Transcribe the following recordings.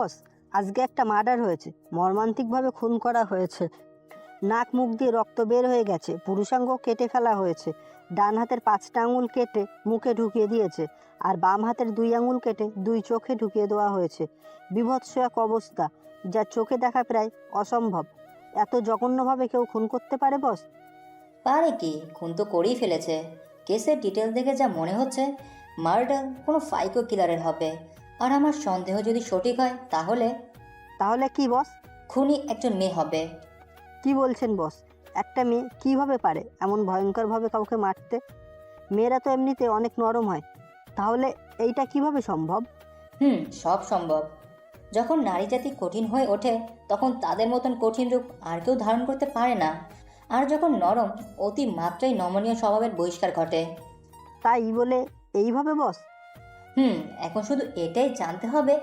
বস, আজকে একটা মার্ডার হয়েছে, মর্মান্তিকভাবে খুন করা হয়েছে। নাক মুখ দিয়ে রক্ত বের হয়ে গেছে, পুরুষাঙ্গ কেটে ফেলা হয়েছে, ডান হাতের 5টা আঙুল কেটে মুখে ঢুকিয়ে দিয়েছে, আর বাম হাতের 2 আঙুল কেটে 2 চোখে ঢুকিয়ে দেওয়া হয়েছে। বীভৎস এক অবস্থা, যা চোখে দেখা প্রায় অসম্ভব। এত জঘন্যভাবে কেউ খুন করতে পারে বস? পারে কি, খুন তো করেই ফেলেছে। কেসের ডিটেলস দেখে যা মনে হচ্ছে মার্ডার কোনো সাইকো কিলারের হবে। আর আমার সন্দেহ যদি সঠিক হয় তাহলে কি বস? খুনি একজন মেয়ে হবে। কি বলছেন বস? একটা মেয়ে কিভাবে পারে এমন ভয়ঙ্করভাবে কাউকে মারতে? মেয়েরা তো এমনিতে অনেক নরম হয়, তাহলে এইটা কিভাবে সম্ভব? সব সম্ভব। যখন নারী জাতি কঠিন হয়ে ওঠে তখন তাদের মতন কঠিন রূপ আর কেউ ধারণ করতে পারে না। আর যখন নরম, অতি মাত্রায় নমনীয় স্বভাবের বহিষ্কার ঘটে। তাই বলে এইভাবে বস? এখন শুধু এটাই জানতে হবে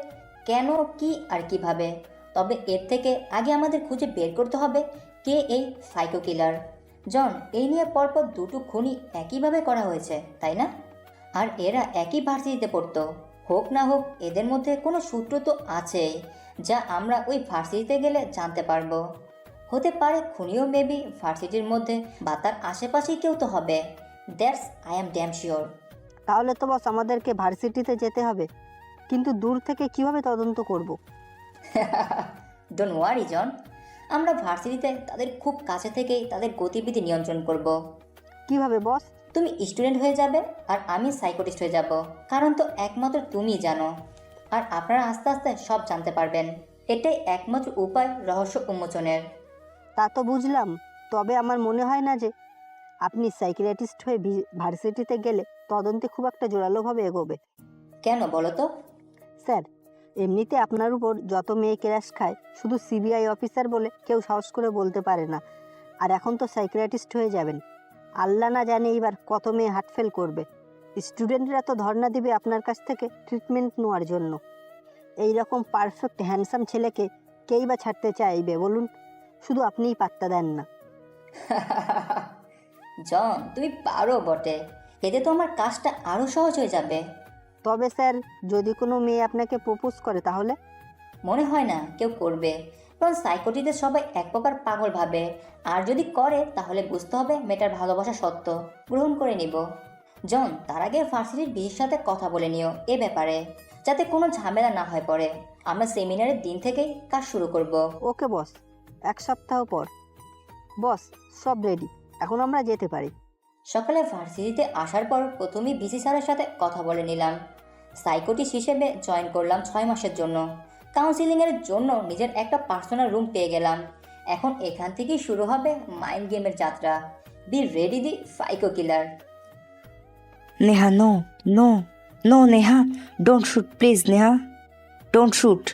কেন, কি আর কিভাবে। তবে এর থেকে আগে আমাদের খুঁজে বের করতে হবে কে এই সাইকো কিলার। জন, এই নিয়ে পরপর 2টো খুনই একইভাবে করা হয়েছে, তাই না? আর এরা একই ভার্সিটিতে পড়তো। হোক না হোক এদের মধ্যে কোনো সূত্র তো আছেই, যা আমরা ওই ভার্সিটিতে গেলে জানতে পারবো। হতে পারে খুনিও মেবি ভার্সিটির মধ্যে বা তার আশেপাশেই কেউ তো হবে। That's I am damn sure. তাহলে তো বস আমাদেরকে ভার্সিটিতে যেতে হবে, কিন্তু দূর থেকে কিভাবে তদন্ত করব? ডোন্ট ওয়ারি জন, আমরা ভার্সিটিতে তাদের খুব কাছে থেকেই তাদের গতিবিধি নিয়ন্ত্রণ করব। কিভাবে বস? তুমি স্টুডেন্ট হয়ে যাবে আর আমি সাইকোটিস্ট হয়ে যাব, কারণ তো একমাত্র তুমিই জানো। আর আপনারা আস্তে আস্তে সব জানতে পারবেন। এটাই একমাত্র উপায় রহস্য উন্মোচনের। তা তো বুঝলাম, তবে আমার মনে হয় না যে আপনি সাইকিয়াট্রিস্ট হয়ে ভার্সিটিতে গেলে তদন্তে খুব একটা জোরালোভাবে এগোবে। কেন বলো তো? স্যার, এমনিতে আপনার উপর যত মেয়ে ক্র্যাশ খায়, শুধু সিবিআই অফিসার বলে কেউ সাহস করে বলতে পারে না। আর এখন তো সাইকিয়াট্রিস্ট হয়ে যাবেন, আল্লাহ না জানে এইবার কত মেয়ে হার্ট ফেল করবে। স্টুডেন্টরা তো ধর্ণা দিবে আপনার কাছ থেকে ট্রিটমেন্ট নেওয়ার জন্য। এই রকম পারফেক্ট হ্যান্ডসাম ছেলেকে কেই বা ছাড়তে চাইবে বলুন? শুধু আপনিই পাত্তা দেন না। জন, তুমি পারো বটে। এতে তো আমার কাজটা আরও সহজ হয়ে যাবে। তবে স্যার, যদি কোনো মেয়ে আপনাকে প্রপোজ করে তাহলে? মনে হয় না কেউ করবে, কারণ সাইকোটিতে সবাই এক প্রকার পাগল ভাবে। আর যদি করে তাহলে বুঝতে হবে মেয়েটার ভালোবাসা সত্য, গ্রহণ করে নিব। জন, তার আগে ভার্সিটির বিয়ের সাথে কথা বলে নিও এ ব্যাপারে, যাতে কোনো ঝামেলা না হয় পরে। আমরা সেমিনারের দিন থেকেই কাজ শুরু করব। ওকে বস, 1 সপ্তাহ পর। বস, সব রেডি, এখন আমরা যেতে পারি। সকালে ভার্সিটিতে আসার পর প্রথমেই ভিসি স্যারের সাথে কথা বলে নিলাম। সাইকোটিস্ট হিসেবে জয়েন করলাম 6 মাসের জন্য। কাউন্সিলিংয়ের জন্য নিজের একটা পার্সোনাল রুম পেয়ে গেলাম। এখন এখান থেকেই শুরু হবে মাইন্ড গেমের যাত্রা। Be ready the psycho killer. Neha, no, no, no, Neha. Don't shoot, please, Neha. Don't shoot.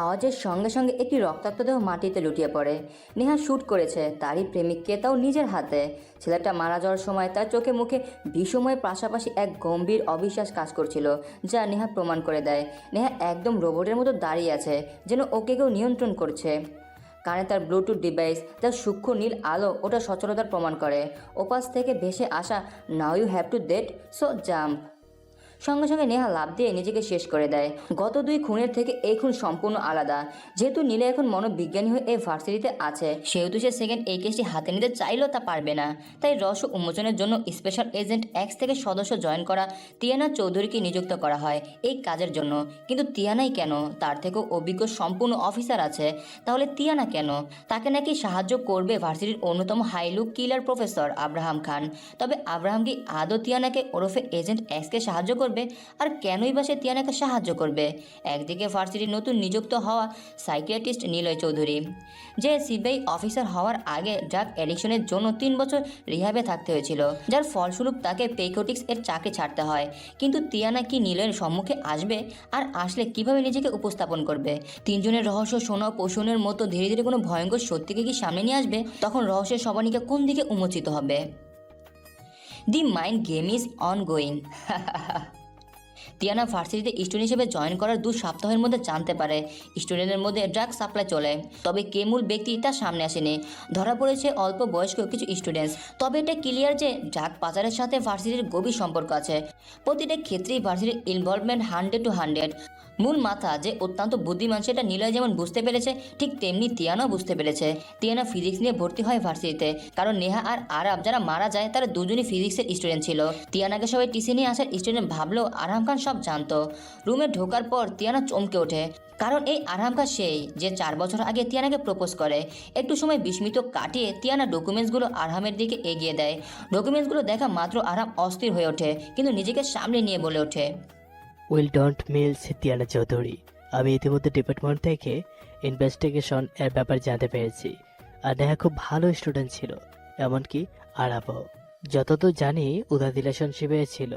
আওয়াজের সঙ্গে সঙ্গে একটি রক্তাক্ত দেহ মাটিতে লুটিয়ে পড়ে। নেহা শ্যুট করেছে তারই প্রেমিককে, তাও নিজের হাতে। ছেলেটা মারা যাওয়ার সময় তার চোখে মুখে বিষময়ের পাশাপাশি এক গম্ভীর অবিশ্বাস কাজ করছিল, যা নেহা প্রমাণ করে দেয়। নেহা একদম রোবটের মতো দাঁড়িয়ে আছে, যেন ওকে কেউ নিয়ন্ত্রণ করছে। কানে তার ব্লুটুথ ডিভাইস, যার সূক্ষ্ম নীল আলো ওটা সচলতার প্রমাণ করে। ওপাশ থেকে ভেসে আসা now you have to date, so jump. সঙ্গে সঙ্গে নেহা লাফ দিয়ে নিজেকে শেষ করে দেয়। গত 2 খুনের থেকে এই খুন সম্পূর্ণ আলাদা। যেহেতু নীলা এখন মনোবিজ্ঞানী হয়ে এই ভার্সিটিতে আছে, সেহেতু সে সেকেন্ড এই কেসটি হাতে নিতে চাইলেও তা পারবে না। তাই রহস্য উন্মোচনের জন্য স্পেশাল এজেন্ট এক্স থেকে সদস্য জয়েন করা তিয়ানা চৌধুরীকে নিযুক্ত করা হয় এই কাজের জন্য। কিন্তু তিয়ানাই কেন? তার থেকেও অভিজ্ঞ সম্পূর্ণ অফিসার আছে। তাহলে তিয়ানা কেন? তাকে নাকি সাহায্য করবে ভার্সিটির অন্যতম হাইলুক কিলার প্রফেসর আব্রাহাম খান। তবে আব্রাহাম কি আদৌ তিয়ানাকে ওরফে এজেন্ট এক্সকে সাহায্য করবে? আর কেনই বা সে তিয়ানাকে সাহায্য করবে? একদিকে ভার্সিটির নতুন নিযুক্ত হওয়া সাইকিয়াট্রিস্ট নিলয় চৌধুরী, যে সিবিআই অফিসার হওয়ার আগে ড্রাগ অ্যাডিকশনের জন্য 3 বছর রিহ্যাবে থাকতে হয়েছিল, যার ফলস্বরূপ তাকে পেইকোটিক্স এর চাকরি ছাড়তে হয়। কিন্তু তিয়ানা কি নিলয়ের সম্মুখে আসবে? আর আসলে কিভাবে নিজেকে উপস্থাপন করবে? 3 জনের রহস্য সোনা পোষণের মতো ধীরে ধীরে কোনো ভয়ঙ্কর সত্যিকে কি সামনে নিয়ে আসবে? তখন রহস্যের সবানিকা কোন দিকে উন্মোচিত হবে? The mind game is ongoing. Tiana ভার্সিটিতে স্টুডেন্ট হিসেবে জয়েন করার 2 সপ্তাহের মধ্যে জানতে পারে স্টুডেন্টের মধ্যে ড্রাগ সাপ্লাই চলে। তবে কে মূল ব্যক্তি তার সামনে আসেনি। ধরা পড়েছে অল্প বয়স্ক কিছু স্টুডেন্টস। তবে এটা ক্লিয়ার যে ড্রাগ পাচারের সাথে ভার্সিটির গভীর সম্পর্ক আছে। প্রতিটা ক্ষেত্রেই ভার্সিটির ইনভলভমেন্ট 100 মূল মাথা যে অত্যন্ত বুদ্ধিমান সেটা নিলয় যেমন বুঝতে পেরেছে, ঠিক তেমনি তিয়ানাও বুঝতে পেরেছে। তিয়ানা ফিজিক্স নিয়ে ভর্তি হয় ভার্সিটিতে, কারণ নেহা আর আরাব যারা মারা যায় তারা দুজনই ফিজিক্সের স্টুডেন্ট ছিল। তিয়ানাকে সবাই টিসি নিয়ে আসার স্টুডেন্ট ভাবলেও আরহাম খান সব জানতো। রুমে ঢোকার পর তিয়ানা চমকে ওঠে, কারণ এই আরহাম খান সেই যে 4 বছর আগে তিয়ানাকে প্রপোজ করে। একটু সময় বিস্মিত কাটিয়ে তিয়ানা ডকুমেন্টসগুলো আরহামের দিকে এগিয়ে দেয়। ডকুমেন্টসগুলো দেখা মাত্র আরহাম অস্থির হয়ে ওঠে, কিন্তু নিজেকে সামনে নিয়ে বলে ওঠে, will don't mills Teyana Chowdhury. আমি ইতিমধ্যে ডিপার্টমেন্ট থেকে ইনভেস্টিগেশন এর ব্যাপারে জানতে পেরেছি। আর নেহা খুব ভালো স্টুডেন্ট ছিল, এমনকি আরাবও। যতদূর জানি ওদের রিলেশনশিপে ছিল।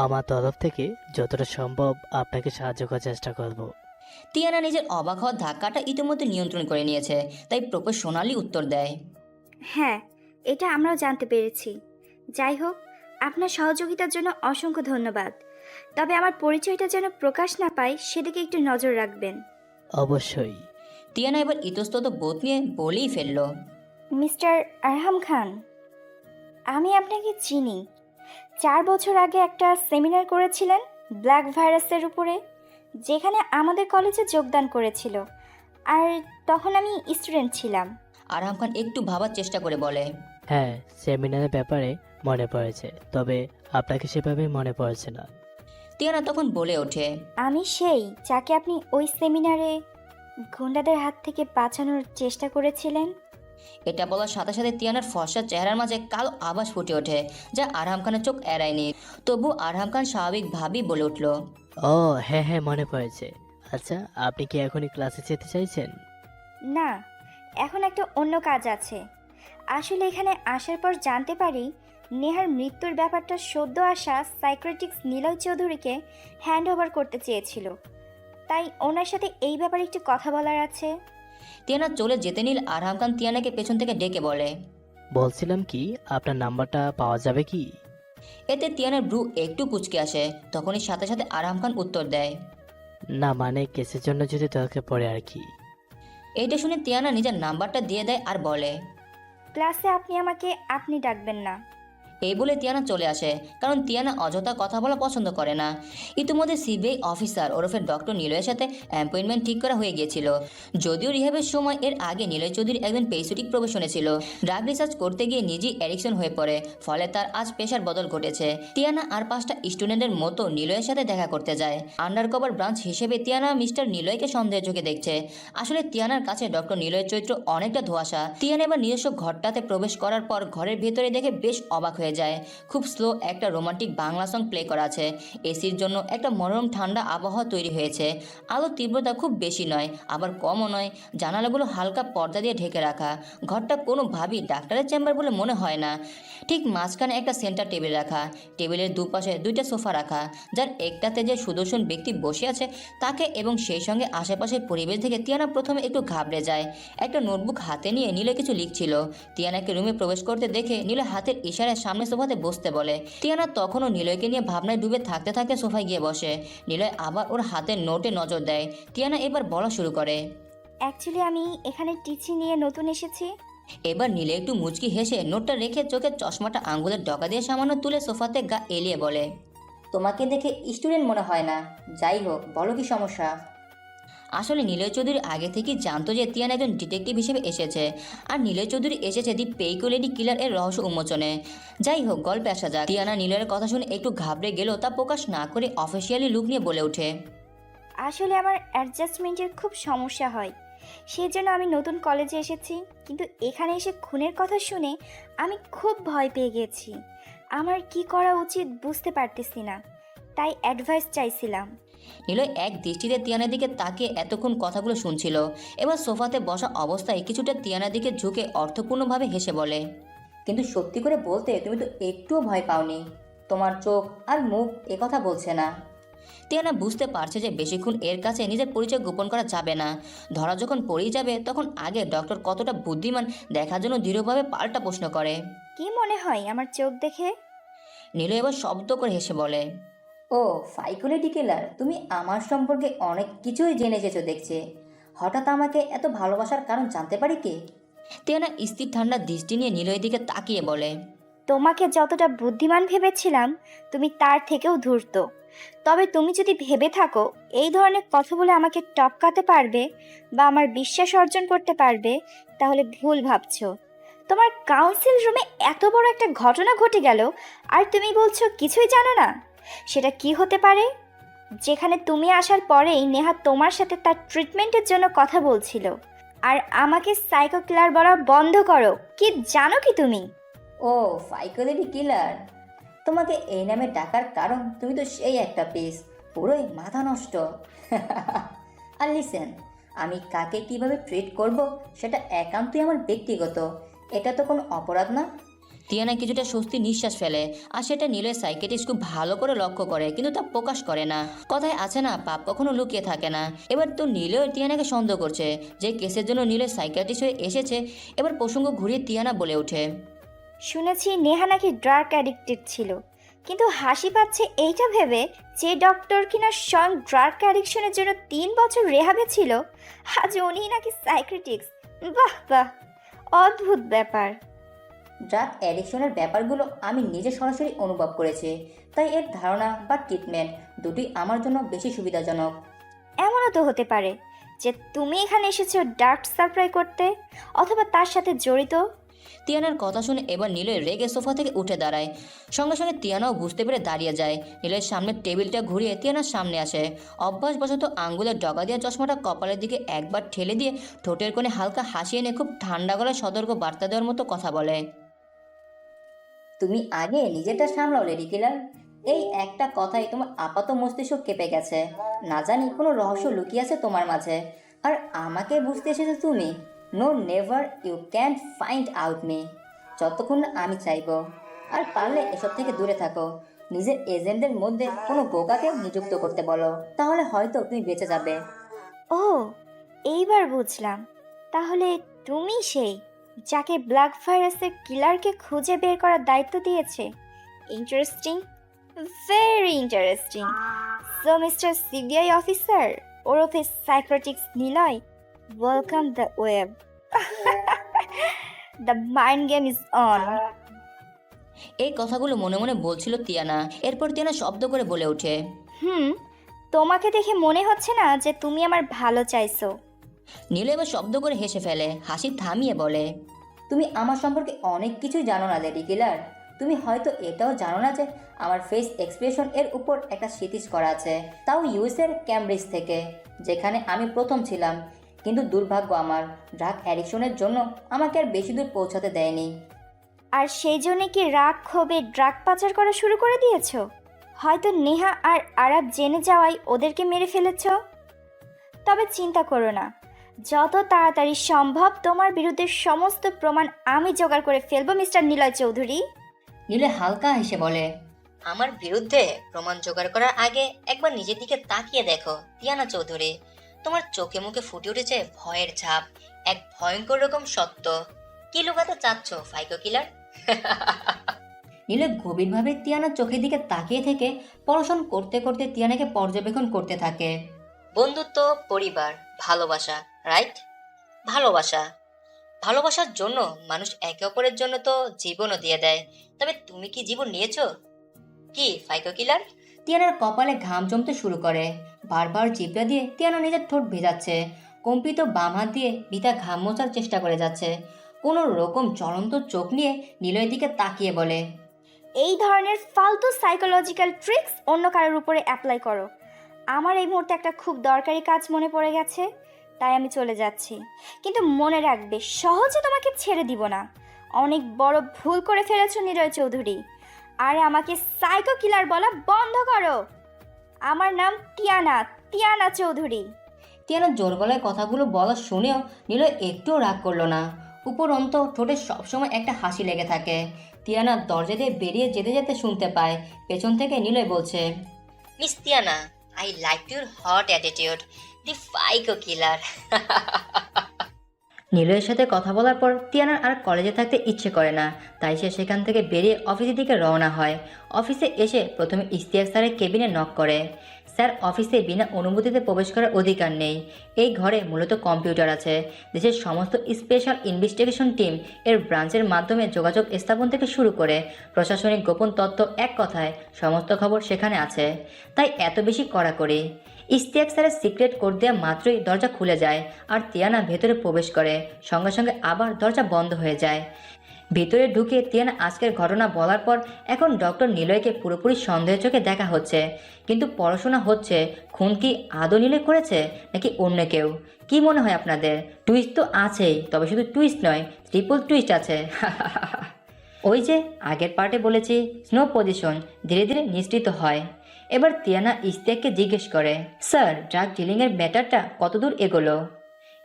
আমার তরফ থেকে যতটা সম্ভব আপনাকে সাহায্য করার চেষ্টা করব। তিয়ানা নিজের অবাক হওয়ার ধাক্কাটা ইতিমধ্যে নিয়ন্ত্রণ করে নিয়েছে, তাই প্রফেশনালি উত্তর দেয়, হ্যাঁ, এটা আমরাও জানতে পেরেছি। যাই হোক, আপনার সহযোগিতার জন্য অসংখ্য ধন্যবাদ। তবে আমার পরিচয়টা যেন প্রকাশ না পায় সেদিকে একটু নজর রাখবেন। অবশ্যই। তিয়ানা এবার ইতস্তত বোধ নিয়ে বলেই ফেলল, মিস্টার আরহাম খান, আমি আপনাকে চিনি। 4 বছর আগে একটা সেমিনার করেছিলেন ব্ল্যাক ভাইরাসের উপরে, যেখানে আমাদের কলেজে যোগদান করেছিল। আর তখন আমি স্টুডেন্ট ছিলাম। আরহাম খান একটু ভাবার চেষ্টা করে বলে, হ্যাঁ, সেমিনারের ব্যাপারে মনে পড়েছে, তবে আপনাকে সেভাবে মনে পড়ছে না। তিয়ানা তখন বলে ওঠে, আমি সেই যাকে আপনি ওই সেমিনারে গুন্ডাদের হাত থেকে বাঁচানোর চেষ্টা করেছিলেন। এটা বলার সাথে সাথে তিয়ানার ফর্সা চেহারার মাঝে কালো আভাস ফুটে ওঠে, যা আরহাম খানের চোখ এড়ায়নি। তবু আরহাম খান স্বাভাবিকভাবেই বলে উঠল, ও হ্যাঁ হ্যাঁ, মনে পড়েছে। আচ্ছা, আপনি কি এখনই ক্লাসে যেতে চাইছেন? না, এখন একটা অন্য কাজ আছে। আসলে এখানে আসার পর জানতে পারি নেহার মৃত্যুর ব্যাপারটা সদ্য আসা সাইকিয়াট্রিস্ট নিলয় চৌধুরীকে হ্যান্ড ওভার করতে চেয়েছিল। তাই ওনার সাথে এই ব্যাপারে একটু কথা বলার আছে। তিয়ানা চলে যেতে নিল আরহাম খান তিয়ানাকে পেছন থেকে ডেকে বলে, বলছিলাম কি, আপনার নাম্বারটা পাওয়া যাবে কি? এতে তিয়ানার ব্রু একটু কুচকে আসে। তখনই সাথে সাথে আরহাম খান উত্তর দেয়, না মানে কেসের জন্য যদি দরকার পড়ে আর কি। এইটা শুনে তিয়ানা নিজের নাম্বারটা দিয়ে দেয় আর বলে, ক্লাসে আপনি আমাকে আপনি ডাকবেন না। এই বলে তিয়ানা চলে আসে, কারণ তিয়ানা অযথা কথা বলা পছন্দ করে না। ইতিমধ্যে সিবিআই অফিসার ওরফে ডক্টর নিলয়ের সাথে অ্যাপয়েন্টমেন্ট ঠিক করা হয়ে গিয়েছিল। যদিও রিহাবের সময় এর আগে নিলয় চৌধুরী একজন পেইসোটিক প্রফেশনে ছিল। ড্রাগ রিসার্চ করতে গিয়ে নিজেই অ্যাডিকশন হয়ে পড়ে, ফলে তার আজ পেশার বদল ঘটেছে। তিয়ানা আর 5টা স্টুডেন্টের মতো নিলয়ের সাথে দেখা করতে যায়। আন্ডারকভার ব্রাঞ্চ হিসেবে তিয়ানা মিস্টার নিলয়কে সন্দেহের চোখে দেখছে। আসলে তিয়ানার কাছে ডক্টর নিলয়ের চরিত্র অনেকটা ধোঁয়াশা। তিয়ানা এবার নিজস্ব ঘরটাতে প্রবেশ করার পর ঘরের ভেতরে দেখে বেশ অবাক হয়ে যায়। খুব স্লো একটা রোমান্টিক বাংলা সং প্লে করা আছে। এসির জন্য একটা মনোরম ঠান্ডা আবহাওয়া তৈরি হয়েছে। আলোর তীব্রতা খুব বেশি নয়, আবার কমও নয়। জানালাগুলো হালকা পর্দা দিয়ে ঢেকে রাখা। ঘরটা কোনোভাবেই ডাক্তারের চেম্বার বলে মনে হয় না। ঠিক মাঝখানে একটা সেন্টার টেবিল রাখা, টেবিলের দুপাশে 2টা সোফা রাখা, যার একটাতে যে সুদর্শন ব্যক্তি বসে আছে তাকে এবং সেই সঙ্গে আশেপাশের পরিবেশ থেকে তিয়ানা প্রথমে একটু ঘাবড়ে যায়। একটা নোটবুক হাতে নিয়ে নীলে কিছু লিখছিল। তিয়ানাকে রুমে প্রবেশ করতে দেখে নীলে হাতের ইশারায় সামনে সোফাতে বসতে বলে। তিয়ানা তখনও নিলয়কে নিয়ে ভাবনায় ডুবে থাকতে থাকতে সোফায় গিয়ে বসে। নিলয় আবার ওর হাতের নোটে নজর দেয়। তিয়ানা এবার বলা শুরু করে, অ্যাকচুয়ালি আমি এখানে টিচি নিয়ে নতুন এসেছি। এবার নীলে একটু মুচকি হেসে নোটটা রেখে চোখের চশমাটা আঙ্গুলের ডগা দিয়ে সামান্য তুলে সোফাতে গা এলিয়ে বলে, তোমাকে দেখে স্টুডেন্ট মনে হয় না। যাই হোক, বলো কি সমস্যা? আসলে নিলয় চৌধুরী আগে থেকেই জানতো যে তিয়ানা একজন ডিটেকটিভ হিসেবে এসেছে, আর নিলয় চৌধুরী এসেছে দি পেইকো লেডি কিলার এর রহস্য উন্মোচনে। যাই হোক, গল্পে আসা যাক। তিয়ানা নিলয়ের কথা শুনে একটু ঘাবড়ে গেল, তা প্রকাশ না করে অফিসিয়ালি লুক নিয়ে বলে ওঠে, আসলে আমার অ্যাডজাস্টমেন্টের খুব সমস্যা হয়, সেই জন্য আমি নতুন কলেজে এসেছি। কিন্তু এখানে এসে খুনের কথা শুনে আমি খুব ভয় পেয়ে গেছি। আমার কি করা উচিত বুঝতে পারতেছি না, তাই অ্যাডভাইস চাইছিলাম। নিলয় এক দৃষ্টিতে তিয়ানার দিকে তাকিয়ে এতক্ষণ কথাগুলো শুনছিল। এবার সোফাতে বসা অবস্থায় কিছুটা তিয়ানার দিকে ঝুঁকে অর্থপূর্ণভাবে হেসে বলে, কিন্তু সত্যি করে বলতে তুমি তো একটুও ভয় পাওনি। তোমার চোখ আর মুখ একথা বলছে না। তিয়ানা বুঝতে পারছে যে বেশিক্ষণ এর কাছে নিজের পরিচয় গোপন করা যাবে না। ধরা যখন পড়েই যাবে তখন আগে ডক্টর কতটা বুদ্ধিমান দেখার জন্য দৃঢ়ভাবে পাল্টা প্রশ্ন করে, কি মনে হয় আমার চোখ দেখে? নিলয় এবার শব্দ করে হেসে বলে, ও সাইকোলজি কিলার, তুমি আমার সম্পর্কে অনেক কিছুই জেনে এসেছো দেখছি। হঠাৎ আমাকে এত ভালোবাসার কারণ জানতে পারি কি? তিয়ানা স্থির ঠান্ডা দৃষ্টি নিয়ে নীলয়ের দিকে তাকিয়ে বলে, তোমাকে যতটা বুদ্ধিমান ভেবেছিলাম তুমি তার থেকেও ধূর্ত। তবে তুমি যদি ভেবে থাকো এই ধরনের কথা বলে আমাকে টপকাতে পারবে বা আমার বিশ্বাস অর্জন করতে পারবে, তাহলে ভুল ভাবছো। তোমার কাউন্সিল রুমে এত বড় একটা ঘটনা ঘটে গেল আর তুমি বলছো কিছুই জানো না। সেটা কি হতে পারে? যেখানে তুমি আসার পরেই নেহা তোমার সাথে তার ট্রিটমেন্টের জন্য কথা বলছিল। আর আমাকে সাইকো কিলার বলা বন্ধ করো। কি জানো কি তুমি? ও সাইকোলজি কিলার, তোমাকে এই নামে ডাকার কারণ তুমি তো সেই একটা পিস, পুরোই মাথা নষ্ট। আর লিসেন, আমি কাকে কিভাবে ট্রিট করব সেটা একান্তই আমার ব্যক্তিগত, এটা তো কোনো অপরাধ না। তিয়ানা কিছুটা স্বস্তি নিঃশ্বাস ফেলে, আর সেটা নীলের সাইকেটিস্ট খুব ভালো করে লক্ষ্য করে, কিন্তু তা প্রকাশ করে না। কথায় আছে না, পাপ কখনো লুকিয়ে থাকে না। এবার তো নীলেও তিয়ানাকে সন্দেহ করছে, যে কেসের জন্য নীলের সাইকেটিস্ট হয়ে এসেছে। এবার প্রসঙ্গ ঘুরিয়ে তিয়ানা বলে ওঠে, শুনেছি নেহা নাকি ড্রাগ অ্যাডিক্টেড ছিল, কিন্তু হাসি পাচ্ছে এইটা ভেবে যে ডক্টর কিনা স্বয়ং ড্রাগ অ্যাডিকশনের জন্য 3 বছর রেহাবে ছিল, আজ উনি নাকি সাইক্রেটিক্স। বাহ বাহ, অদ্ভুত ব্যাপার। ড্রাগ অ্যাডিকশনের ব্যাপারগুলো আমি নিজে সরাসরি অনুভব করেছি, তাই এর ধারণা বা ট্রিটমেন্ট দুটোই আমার জন্য বেশি সুবিধাজনক। এমনও তো হতে পারে যে তুমি এখানে এসেছো ডার্ক সাপ্লাই করতে, অথবা তার সাথে জড়িত। তিয়ানার কথা শুনে এবার নীলয় রেগে সোফা থেকে উঠে দাঁড়ায়। সঙ্গে সঙ্গে তিয়ানাও বুঝতে পেরে দাঁড়িয়ে যায়। নীলয়ের সামনের টেবিলটা ঘুরিয়ে তিয়ানার সামনে আসে। অভ্যাসবশত আঙ্গুলের ডগা দেওয়া চশমাটা কপালের দিকে একবার ঠেলে দিয়ে ঠোঁটের কোণে হালকা হাসি এনে খুব ঠান্ডা গলায় সতর্ক বার্তা দেওয়ার মতো কথা বলে, তুমি আগে নিজেরটা সামলাও লেডি কিলার। এই একটা কথাই তোমার আপাত মস্তিষ্ক কেঁপে গেছে। না জানি কোনো রহস্য লুকিয়ে আছে তোমার মাঝে, আর আমাকে বুঝতে এসেছো তুমি। No never, you can find out me যতক্ষণ না আমি চাইবো। আর পারলে এসব থেকে দূরে থাকো। নিজের এজেন্টদের মধ্যে কোনো বোকাকে নিযুক্ত করতে বলো, তাহলে হয়তো তুমি বেঁচে যাবে। ও, এইবার বুঝলাম। তাহলে তুমি সেই যাকে ব্ল্যাক ভাইরাসের কিলারকে খুঁজে বের করার দায়িত্ব দিয়েছে। Interesting, very interesting. So mister CBI officer ওরফে সাইক্রেটিক্স Niloy, welcome the web. The mind game is on. এই কথাগুলো মনে মনে বলছিল তিয়ানা। এরপর তিয়ানা শব্দ করে বলে ওঠে, তোমাকে দেখে মনে হচ্ছে না যে তুমি আমার ভালো চাইছো। নীল এবার শব্দ করে হেসে ফেলে, হাসি থামিয়ে বলে, তুমি আমার সম্পর্কে অনেক কিছুই জানো না লেডি কিলার। তুমি হয়তো এটাও জানো না যে আমার ফেস এক্সপ্রেশন এর উপর একটা স্মৃতিজ করা আছে, তাও ইউএসের ক্যামব্রিজ থেকে, যেখানে আমি প্রথম ছিলাম। কিন্তু দুর্ভাগ্য আমার, ড্রাগ অ্যাডিকশনের জন্য আমাকে আর বেশি দূর পৌঁছাতে দেয়নি। আর সেই জন্য কি রাগ ক্ষোভে ড্রাগ পাচার করা শুরু করে দিয়েছো? হয়তো নেহা আর আরাব জেনে যাওয়াই ওদেরকে মেরে ফেলেছ। তবে চিন্তা করো না, যত তাড়াতাড়ি সম্ভব তোমার বিরুদ্ধে সমস্ত প্রমাণ আমি জোগাড় করে ফেলবো মিস্টার নিলয় চৌধুরী। নীলে হালকা হেসে বলে, আমার বিরুদ্ধে প্রমাণ জোগাড় করার আগে একবার নিজের দিকে তাকিয়ে দেখো তিয়ানা চৌধুরী। তোমার চোখে মুখে ফুটে উঠেছে ভয়ের ছাপ, এক ভয়ঙ্কর রকম সত্য। কি লুকাতে চাচ্ছ ফাইকো কিলার? নীলে গভীরভাবে তিয়ানার চোখের দিকে তাকিয়ে থেকে পড়াশোনা করতে করতে তিয়ানাকে পর্যবেক্ষণ করতে থাকে। বন্ধুত্ব, পরিবার, ভালোবাসা, রাইট? ভালোবাসা, ভালোবাসার জন্য মানুষ একে অপরের জন্য তো জীবনও দিয়ে দেয়। তবে তুমি কি জীবন নিয়েছো কি ফাইকো কিলার? তিয়ানার কপালে ঘাম জমতে শুরু করে। বারবার জিভটা দিয়ে তিয়ানা নিজের ঠোঁট ভেজাচ্ছে। কম্পিত বাম হাত দিয়ে বিতা ঘাম মোছার চেষ্টা করে যাচ্ছে। কোনো রকম চলন্ত চোখ নিয়ে নীলয়ের দিকে তাকিয়ে বলে, এই ধরনের ফালতু সাইকোলজিক্যাল ট্রিক্স অন্য কারোর উপরে অ্যাপ্লাই করো। আমার এই মুহূর্তে একটা খুব দরকারি কাজ মনে পড়ে গেছে, তাই আমি চলে যাচ্ছি। কিন্তু মনে রাখবে, সহজে তোমাকে ছেড়ে দিব না। অনেক বড় ভুল করে ফেলেছো নিলয় চৌধুরী। আর আমাকে সাইকো কিলার বলা বন্ধ করো। আমার নাম তিয়ানা, তিয়ানা চৌধুরী। তিয়ানা জোর গলায় কথাগুলো বলা শুনেও নীলয় একটুও রাগ করলো না। উপরন্ত ঠোঁটে সবসময় একটা হাসি লেগে থাকে। তিয়ানা দরজা দিয়ে বেরিয়ে যেতে যেতে শুনতে পায় পেছন থেকে নীলয় বলছে, miss Tiana, I like your hot attitude, the ফাইকো কিলার। নিলয়ের সাথে কথা বলার পর তিয়ানার আর কলেজে থাকতে ইচ্ছে করে না, তাই সে সেখান থেকে বেরিয়ে অফিসের দিকে রওনা হয়। অফিসে এসে প্রথমে ইশতিয়াক স্যারের কেবিনে নক করে। স্যার, অফিসে বিনা অনুমতিতে প্রবেশ করার অধিকার নেই। এই ঘরে মূলত কম্পিউটার আছে। দেশের সমস্ত স্পেশাল ইনভেস্টিগেশন টিম এর ব্রাঞ্চের মাধ্যমে যোগাযোগ স্থাপন থেকে শুরু করে প্রশাসনিক গোপন তথ্য, এক কথায় সমস্ত খবর সেখানে আছে। তাই এত বেশি কড়াকড়ি। ইশতিয়াক স্যারের সিক্রেট কোড দেওয়া মাত্রই দরজা খুলে যায় আর তিয়ানা ভেতরে প্রবেশ করে। সঙ্গে সঙ্গে আবার দরজা বন্ধ হয়ে যায়। ভিতরে ঢুকে তিয়ানা আজকের ঘটনা বলার পর এখন ডক্টর নিলয়কে পুরোপুরি সন্দেহের চোখে দেখা হচ্ছে। কিন্তু পড়াশোনা হচ্ছে, খুন কি আদৌ নিলয় করেছে নাকি অন্য কেউ? কি মনে হয় আপনাদের? টুইস্ট তো আছেই, তবে শুধু টুইস্ট নয়, ট্রিপল টুইস্ট আছে। ওই যে আগের পার্টে বলেছি, স্নো পজিশন ধীরে ধীরে নিশ্চিত হয়। এবার তিয়ানা ইশতিয়াককে জিজ্ঞেস করে, স্যার, ড্রাগ ডিলিংয়ের ম্যাটারটা কতদূর এগোলো?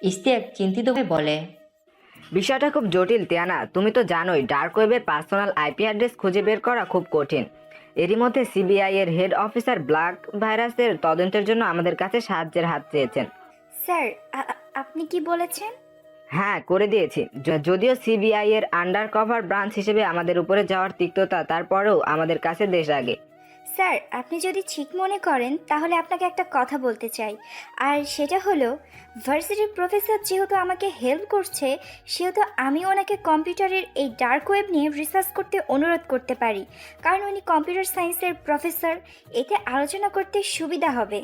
ইশতিয়াক চিন্তিত হয়ে বলে, বিষয়টা খুব জটিল তিয়ানা। তুমি তো জানোই ডার্ক ওয়েবের পার্সোনাল আইপি অ্যাড্রেস খুঁজে বের করা খুব কঠিন। এরই মধ্যে সিবিআই এর হেড অফিসার ব্ল্যাক ভাইরাসের তদন্তের জন্য আমাদের কাছে সাহায্যের হাত চেয়েছেন। স্যার, আপনি কি বলেছেন? হ্যাঁ, করে দিয়েছি। যদিও সিবিআই এর আন্ডার কভার ব্রাঞ্চ হিসেবে আমাদের উপরে যাওয়ার তিক্ততা, তারপরেও আমাদের কাছে দেশ আগে। স্যার, আপনি যদি ঠিক মনে করেন তাহলে আপনাকে একটা কথা বলতে চাই। আর সেটা হলো, ভার্সিটির প্রফেসর যেহেতু আমাকে হেল্প করছে, সেহেতু আমি ওনাকে কম্পিউটারের এই ডার্ক ওয়েব নিয়ে রিসার্চ করতে অনুরোধ করতে পারি, কারণ উনি কম্পিউটার সায়েন্সের প্রফেসর। এতে আলোচনা করতে সুবিধা হবে।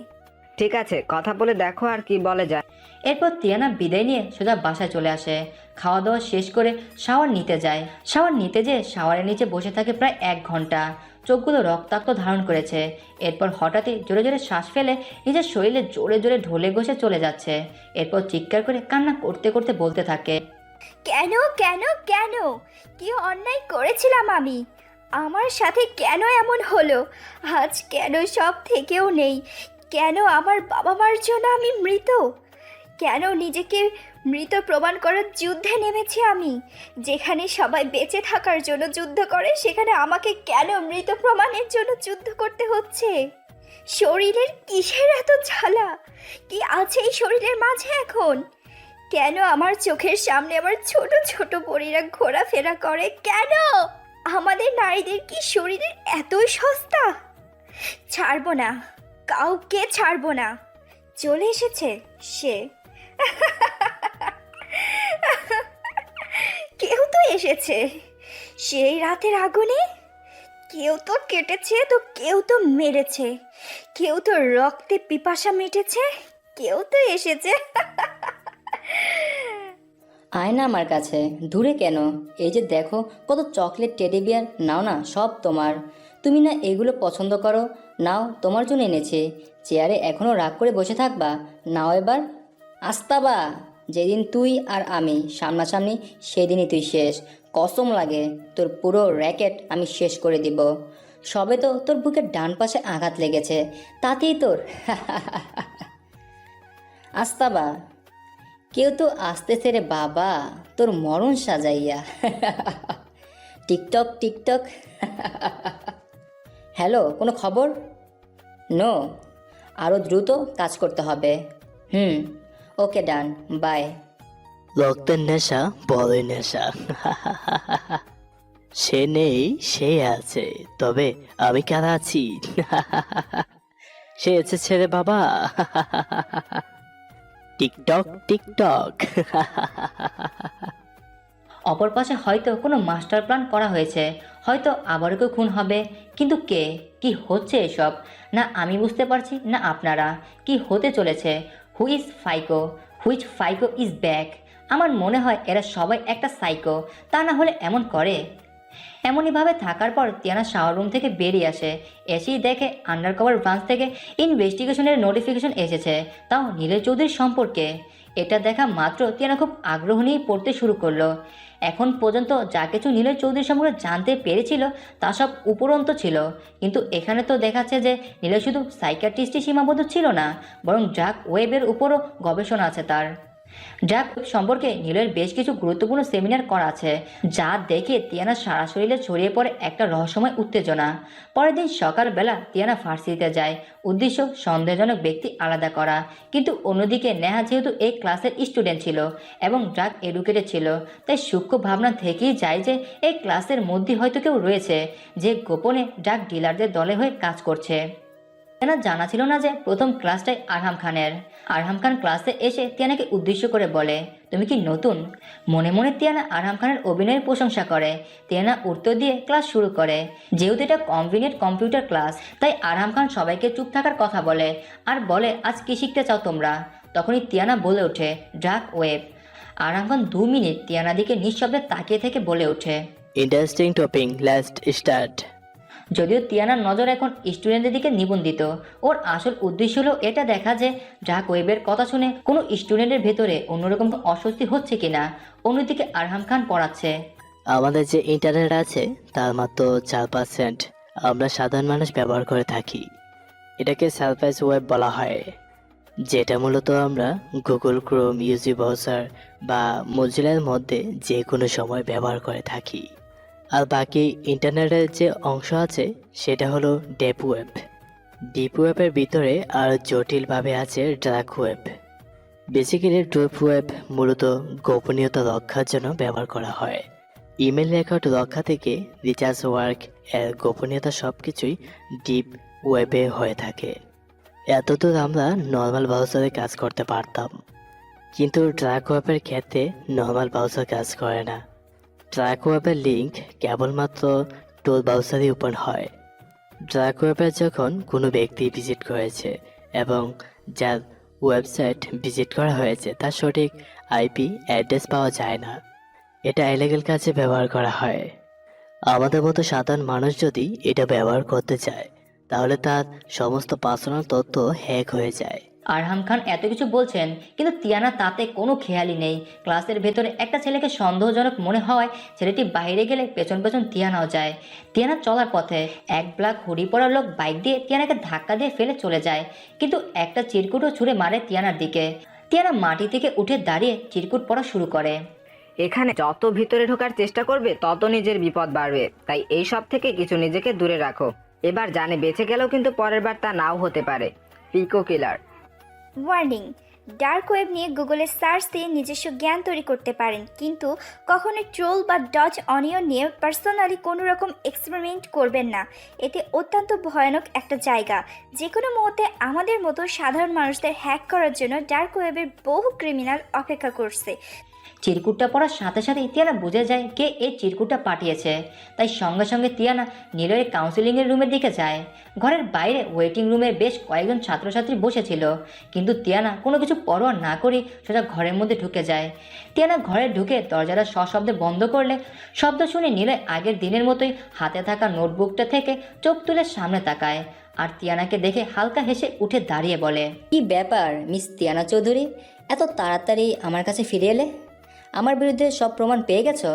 ঠিক আছে, কথা বলে দেখো আর কি বলে যায়। এরপর তিয়ানা বিদায় নিয়ে সোজা বাসায় চলে আসে। খাওয়া দাওয়া শেষ করে শাওয়ার নিতে যায়। শাওয়ার নিতে যেয়ে শাওয়ারের নিচে বসে থাকে প্রায় 1 ঘন্টা। চোখগুলো রক্তাক্ত ধারণ করেছে। এরপর হঠাৎই জোরে জোরে শ্বাস ফেলে নিজের শরীরে জোরে জোরে ঢলে ঘষে চলে যাচ্ছে। এরপর চিৎকার করে কান্না করতে করতে বলতে থাকে, কেন কেন কেন? কি অন্যায় করেছিলাম আমি? আমার সাথে কেন এমন হলো? আজ কেন সব থেকেও নেই? কেন আমার বাবা মার জন্য আমি মৃত? কেন নিজেকে মৃত প্রমাণ করার যুদ্ধে নেমেছি আমি? যেখানে সবাই বেঁচে থাকার জন্য যুদ্ধ করে, সেখানে আমাকে কেন মৃত প্রমাণের জন্য যুদ্ধ করতে হচ্ছে? শরীরের কিসের এত জ্বালা? কি আছে এই শরীরের মাঝে এখন? কেন আমার চোখের সামনে আমার ছোট ছোট পরীরা ঘোরাফেরা করে? কেন? আমাদের নারীদের কি শরীরের এতই সস্তা? ছাড়বো না, কাউকে ছাড়বো না। চলে এসেছে সে। কেউ তো এসেছে সেই রাতের আগুনে। কেউ তো কেটেছে, তো কেউ তো মেরেছে, কেউ তো রক্তে পিপাসা মিটেছে, কেউ তো এসেছে। আয় না আমার কাছে, দূরে কেন? এই যে দেখো কত চকলেট, টেডি বিয়ার, নাও না, সব তোমার। তুমি না এগুলো পছন্দ করো? নাও, তোমার জন্য এনেছি। চেয়ারে এখনও রাগ করে বসে থাকবা? নাও এবার। আস্তাবা, যেদিন তুই আর আমি সামনাসামনি সেদিনই তুই শেষ। কসম লাগে, তোর পুরো র্যাকেট আমি শেষ করে দিব। সবে তো তোর বুকের ডান পাশে আঘাত লেগেছে, তাতেই তোর। আস্তাবা, কেউ তো আসতেছে রে বাবা, তোর মরণ সাজাইয়া। TikTok TikTok. হ্যালো, কোনো খবর? নো, আরও দ্রুত কাজ করতে হবে। ওকে, ডান, বাই। রক্তের নেশা বড়ই নেশা। সে নেই, সে আছে, তবে আমি কেন আছি? সে এসেছে রে বাবা। TikTok TikTok. অপর পাশে হয়তো কোনো মাস্টার প্ল্যান করা হয়েছে, হয়তো আবারও কেউ খুন হবে। কিন্তু কে? কি হচ্ছে এসব? না আমি বুঝতে পারছি, না আপনারা। কি হতে চলেছে? হু ইজ ফাইকো? হুইচ ফাইকো ইজ ব্যাক? আমার মনে হয় এরা সবাই একটা সাইকো, তা না হলে এমন করে? এমনইভাবে থাকার পর তিয়ানা শাওয়ার রুম থেকে বেরিয়ে আসে। এসেই দেখে আন্ডার কভার ব্রাঞ্চ থেকে ইনভেস্টিগেশনের নোটিফিকেশন এসেছে, তাও নীলয় চৌধুরীর সম্পর্কে। এটা দেখা মাত্র তিয়ানা খুব আগ্রহ নিয়ে পড়তে শুরু করলো। এখন পর্যন্ত যা কিছু নীলয় চৌধুরী সম্পর্কে জানতে পেরেছিল তা সব উপরন্ত ছিল, কিন্তু এখানে তো দেখাচ্ছে যে নীলয় শুধু সাইকিয়াট্রিস্টই সীমাবদ্ধ ছিল না, বরং ড্রাগ ওয়েবের উপরও গবেষণা আছে তার। ড্রাগ সম্পর্কে নিলয়ের বেশ কিছু গুরুত্বপূর্ণ সেমিনার করা আছে, যা দেখে তিয়ানা সারা শরীরে ছড়িয়ে পড়ে একটা রহস্যময় উত্তেজনা। পরের দিন সকালবেলা তিয়ানা ভার্সিটিতে যায়, উদ্দেশ্য সন্দেহজনক ব্যক্তি আলাদা করা। কিন্তু অন্যদিকে নেহা যেহেতু এই ক্লাসের স্টুডেন্ট ছিল এবং ড্রাগ এডুকেটেড ছিল, তাই সূক্ষ্ম ভাবনা থেকেই যায় যে এই ক্লাসের মধ্যে হয়তো কেউ রয়েছে যে গোপনে ড্রাগ ডিলারদের দলে হয়ে কাজ করছে। তিয়ানা জানা ছিল না যে প্রথম ক্লাসটাই আরহাম খানের। আরহাম খান ক্লাসে এসে তিয়ানাকে উদ্দেশ্য করে বলে, তুমি কি নতুন? মনে মনে তিয়ানা আরহাম খানের অভিনয়ের প্রশংসা করে। তিয়ানা উত্তর দিয়ে ক্লাস শুরু করে। যেহেতু এটা কম্বিনেট কম্পিউটার ক্লাস, তাই আরহাম খান সবাইকে চুপ থাকার কথা বলে আর বলে, আজ কি শিখতে চাও তোমরা? তখনই তিয়ানা বলে ওঠে, ডার্ক ওয়েব। আরহাম খান 2 মিনিট তিয়ানার দিকে নিঃশব্দে তাকিয়ে থেকে বলে ওঠে, ইন্টারেস্টিং টপিং, লেটস স্টার্ট। যদিও তিয়ানার নজর এখন স্টুডেন্টদের দিকে নিবন্ধিত, ওর আসল উদ্দেশ্য হলো এটা দেখা যে ডার্ক ওয়েবের কথা শুনে কোনো স্টুডেন্টের ভেতরে অন্যরকম অস্বস্তি হচ্ছে কিনা। অন্যদিকে আরহাম খান পড়াচ্ছে, আমাদের যে ইন্টারনেট আছে তার মাত্র 4% আমরা সাধারণ মানুষ ব্যবহার করে থাকি। এটাকে সারফেস ওয়েব বলা হয়, যেটা মূলত আমরা গুগল ক্রোম, ইউজি ব্রাউজার বা মজিলার মধ্যে যে কোনো সময় ব্যবহার করে থাকি। আর বাকি ইন্টারনেটের যে অংশ আছে সেটা হলো ডেপ ওয়েব। ডিপ ওয়েবের ভিতরে আর জটিলভাবে আছে dark web. Basically deep web মূলত গোপনীয়তা রক্ষার জন্য ব্যবহার করা হয়। ইমেল রেকর্ড রক্ষা থেকে রিচার্জ ওয়ার্ক এর গোপনীয়তা সব কিছুই ডিপ ওয়েবে হয়ে থাকে। এতদূর আমরা নর্মাল ব্রাউজারে কাজ করতে পারতাম, কিন্তু ডার্ক ওয়েবের ক্ষেত্রে নর্মাল ব্রাউজার কাজ করে না। ডার্ক ওয়েবের লিঙ্ক কেবলমাত্র টোর ব্রাউজারই ওপেন হয়। ডার্ক ওয়েবে যখন কোনো ব্যক্তি ভিজিট করেছে এবং যার ওয়েবসাইট ভিজিট করা হয়েছে তার সঠিক আইপি অ্যাড্রেস পাওয়া যায় না। এটা ইলিগাল কাজে ব্যবহার করা হয়। আমাদের মতো সাধারণ মানুষ যদি এটা ব্যবহার করতে চায় তাহলে তার সমস্ত পার্সোনাল তথ্য হ্যাক হয়ে যায়। আরহাম খান এত কিছু বলছেন, কিন্তু তিয়ানা তাতে কোনো খেয়ালই নেই। ক্লাসের ভেতরে একটা ছেলেকে সন্দেহজনক মনে হওয়ায় ছেলেটি বাইরে গেলে পেছন পেছন তিয়ানাও যায়। তিয়ানা চলার পথে এক ব্ল্যাক হুডি পরা লোক বাইক দিয়ে তিয়ানাকে ধাক্কা দিয়ে ফেলে চলে যায়, কিন্তু একটা চিরকুটও ছুঁড়ে মারে তিয়ানার দিকে। তিয়ানা মাটি থেকে উঠে দাঁড়িয়ে চিরকুট পড়া শুরু করে। এখানে যত ভিতরে ঢোকার চেষ্টা করবে তত নিজের বিপদ বাড়বে, তাই এই সব থেকে কিছু নিজেকে দূরে রাখো। এবার জানে বেঁচে গেলেও কিন্তু পরের বার তা নাও হতে পারে। পিকো কিলার। ওয়ার্নিং, ডার্ক ওয়েব নিয়ে গুগলে সার্চ দিয়ে নিজস্ব জ্ঞান তৈরি করতে পারেন, কিন্তু কখনোই ট্রোল বা ডজ অনিয়ন নিয়ে পার্সোনালি কোনো রকম এক্সপেরিমেন্ট করবেন না। এতে অত্যন্ত ভয়ানক একটা জায়গা। যে কোনো মুহূর্তে আমাদের মতো সাধারণ মানুষদের হ্যাক করার জন্য ডার্ক ওয়েবের বহু ক্রিমিনাল অপেক্ষা করছে। চিরকুটটা পড়ার সাথে সাথে তিয়ানা বুঝে যায় কে এই চিরকুটটা পাঠিয়েছে। তাই সঙ্গে সঙ্গে তিয়ানা নিলয়ের কাউন্সিলিংয়ের রুমের দিকে যায়। ঘরের বাইরে ওয়েটিং রুমে বেশ কয়েকজন ছাত্রছাত্রী বসেছিল, কিন্তু তিয়ানা কোনো কিছু পরোয়া না করে সোজা ঘরের মধ্যে ঢুকে যায়। তিয়ানা ঘরে ঢুকে দরজাটা সশব্দে বন্ধ করলে শব্দ শুনে নিলয় আগের দিনের মতোই হাতে থাকা নোটবুকটা থেকে চোখ তুলে সামনে তাকায় আর তিয়ানাকে দেখে হালকা হেসে উঠে দাঁড়িয়ে বলে, কি ব্যাপার মিস তিয়ানা চৌধুরী, এত তাড়াতাড়ি আমার কাছে ফিরে এলে? আমার বিরুদ্ধে সব প্রমাণ পেয়ে গেছো,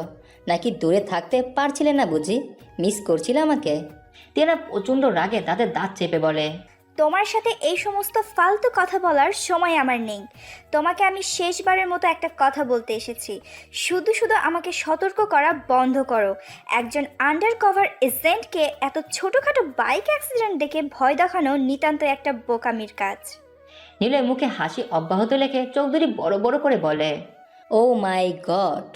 নাকি দূরে থাকতে পারছিলে না বুঝি? মিস করছিলে আমাকে? তিয়ানা প্রচণ্ড রাগে তাদের দাঁত চেপে বলে, তোমার সাথে এই সমস্ত ফালতু কথা বলার সময় আমার নেই। তোমাকে আমি শেষবারের মতো একটা কথা বলতে এসেছি, শুধু শুধু আমাকে সতর্ক করা বন্ধ করো। একজন আন্ডার কভার এজেন্টকে এত ছোটোখাটো বাইক অ্যাক্সিডেন্ট দেখে ভয় দেখানো নিতান্ত একটা বোকামির কাজ। নিলয় মুখে হাসি অব্যাহত রেখে চোখ দুটি বড় বড় করে বলে, ও মাই গড,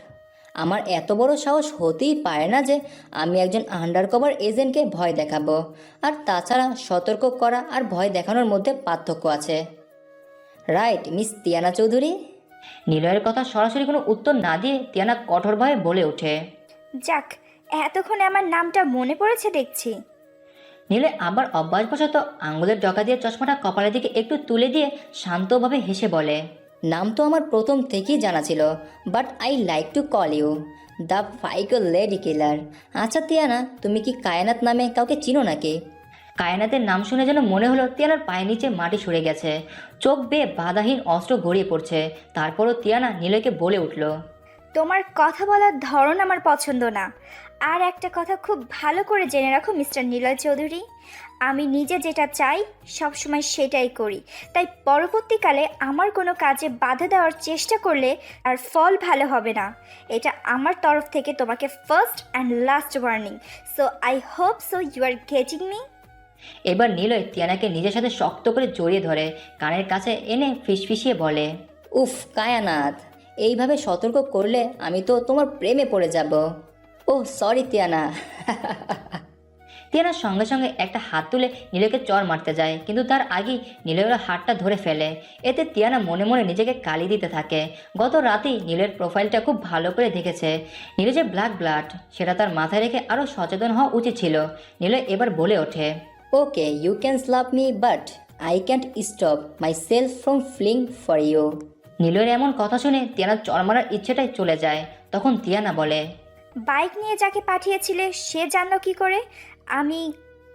আমার এত বড় সাহস হতেই পারে না যে আমি একজন আন্ডারকভার এজেন্টকে ভয় দেখাবো। আর তাছাড়া সতর্ক করা আর ভয় দেখানোর মধ্যে পার্থক্য আছে, রাইট মিস তিয়ানা চৌধুরী? নিলয়ের কথা সরাসরি কোনো উত্তর না দিয়ে তিয়ানা কঠোরভাবে বলে ওঠে, যাক, এতক্ষণে আমার নামটা মনে পড়েছে দেখছি। নিলয় আবার অভ্যাসবশত আঙুলের ডগা দিয়ে চশমাটা কপালের দিকে একটু তুলে দিয়ে শান্তভাবে হেসে বলে, নাম তো আমার প্রথম থেকেই জানা ছিল, but I like to call you the ফাইকো লেডি কিলার। আচ্ছা তিয়ানা, তুমি কি কায়নাত নামে কাউকে চিনো নাকি? কায়নাতের নাম শুনে যেন মনে হলো তিয়ানার পায়ের নিচে মাটি সরে গেছে, চোখ বেয়ে বাধাহীন অস্ত্র গড়িয়ে পড়ছে। তারপরও তিয়ানা নিলয়কে বলে উঠল, তোমার কথা বলার ধরন আমার পছন্দ না। আর একটা কথা খুব ভালো করে জেনে রাখো মিস্টার নিলয় চৌধুরী, আমি নিজে যেটা চাই সবসময় সেটাই করি, তাই পরবর্তীকালে আমার কোনো কাজে বাধা দেওয়ার চেষ্টা করলে আর ফল ভালো হবে না। এটা আমার তরফ থেকে তোমাকে first and last warning. So I hope so you are getting me. এবার নিলয় তিয়ানাকে নিজের সাথে শক্ত করে জড়িয়ে ধরে কানের কাছে এনে ফিসফিসিয়ে বলে, উফ কায়ানাত, এইভাবে সতর্ক করলে আমি তো তোমার প্রেমে পড়ে যাব। ও সরি তিয়ানা। তিয়ানার সঙ্গে সঙ্গে একটা হাত তুলে নীলয়কে চড় মারতে যায়, কিন্তু তার আগেই নীলয়ের হাতটা ধরে ফেলে। এতে তিয়ানা মনে মনে নিজেকে গালি দিতে থাকে। গত রাতেই নীলের প্রোফাইলটা খুব ভালো করে দেখেছে। নীলের যে ব্ল্যাক ব্লাড সেটা তার মাথায় রেখে আরও সচেতন হওয়া উচিত ছিল। নীলয় এবার বলে ওঠে, okay you can slap me but I can't stop myself from falling for you. নীলয়ের এমন কথা শুনে তিয়ানার চড় মারার ইচ্ছেটাই চলে যায়। তখন তিয়ানা বলে, বাইক নিয়ে যাকে পাঠিয়েছিলে সে জানলো কি করে আমি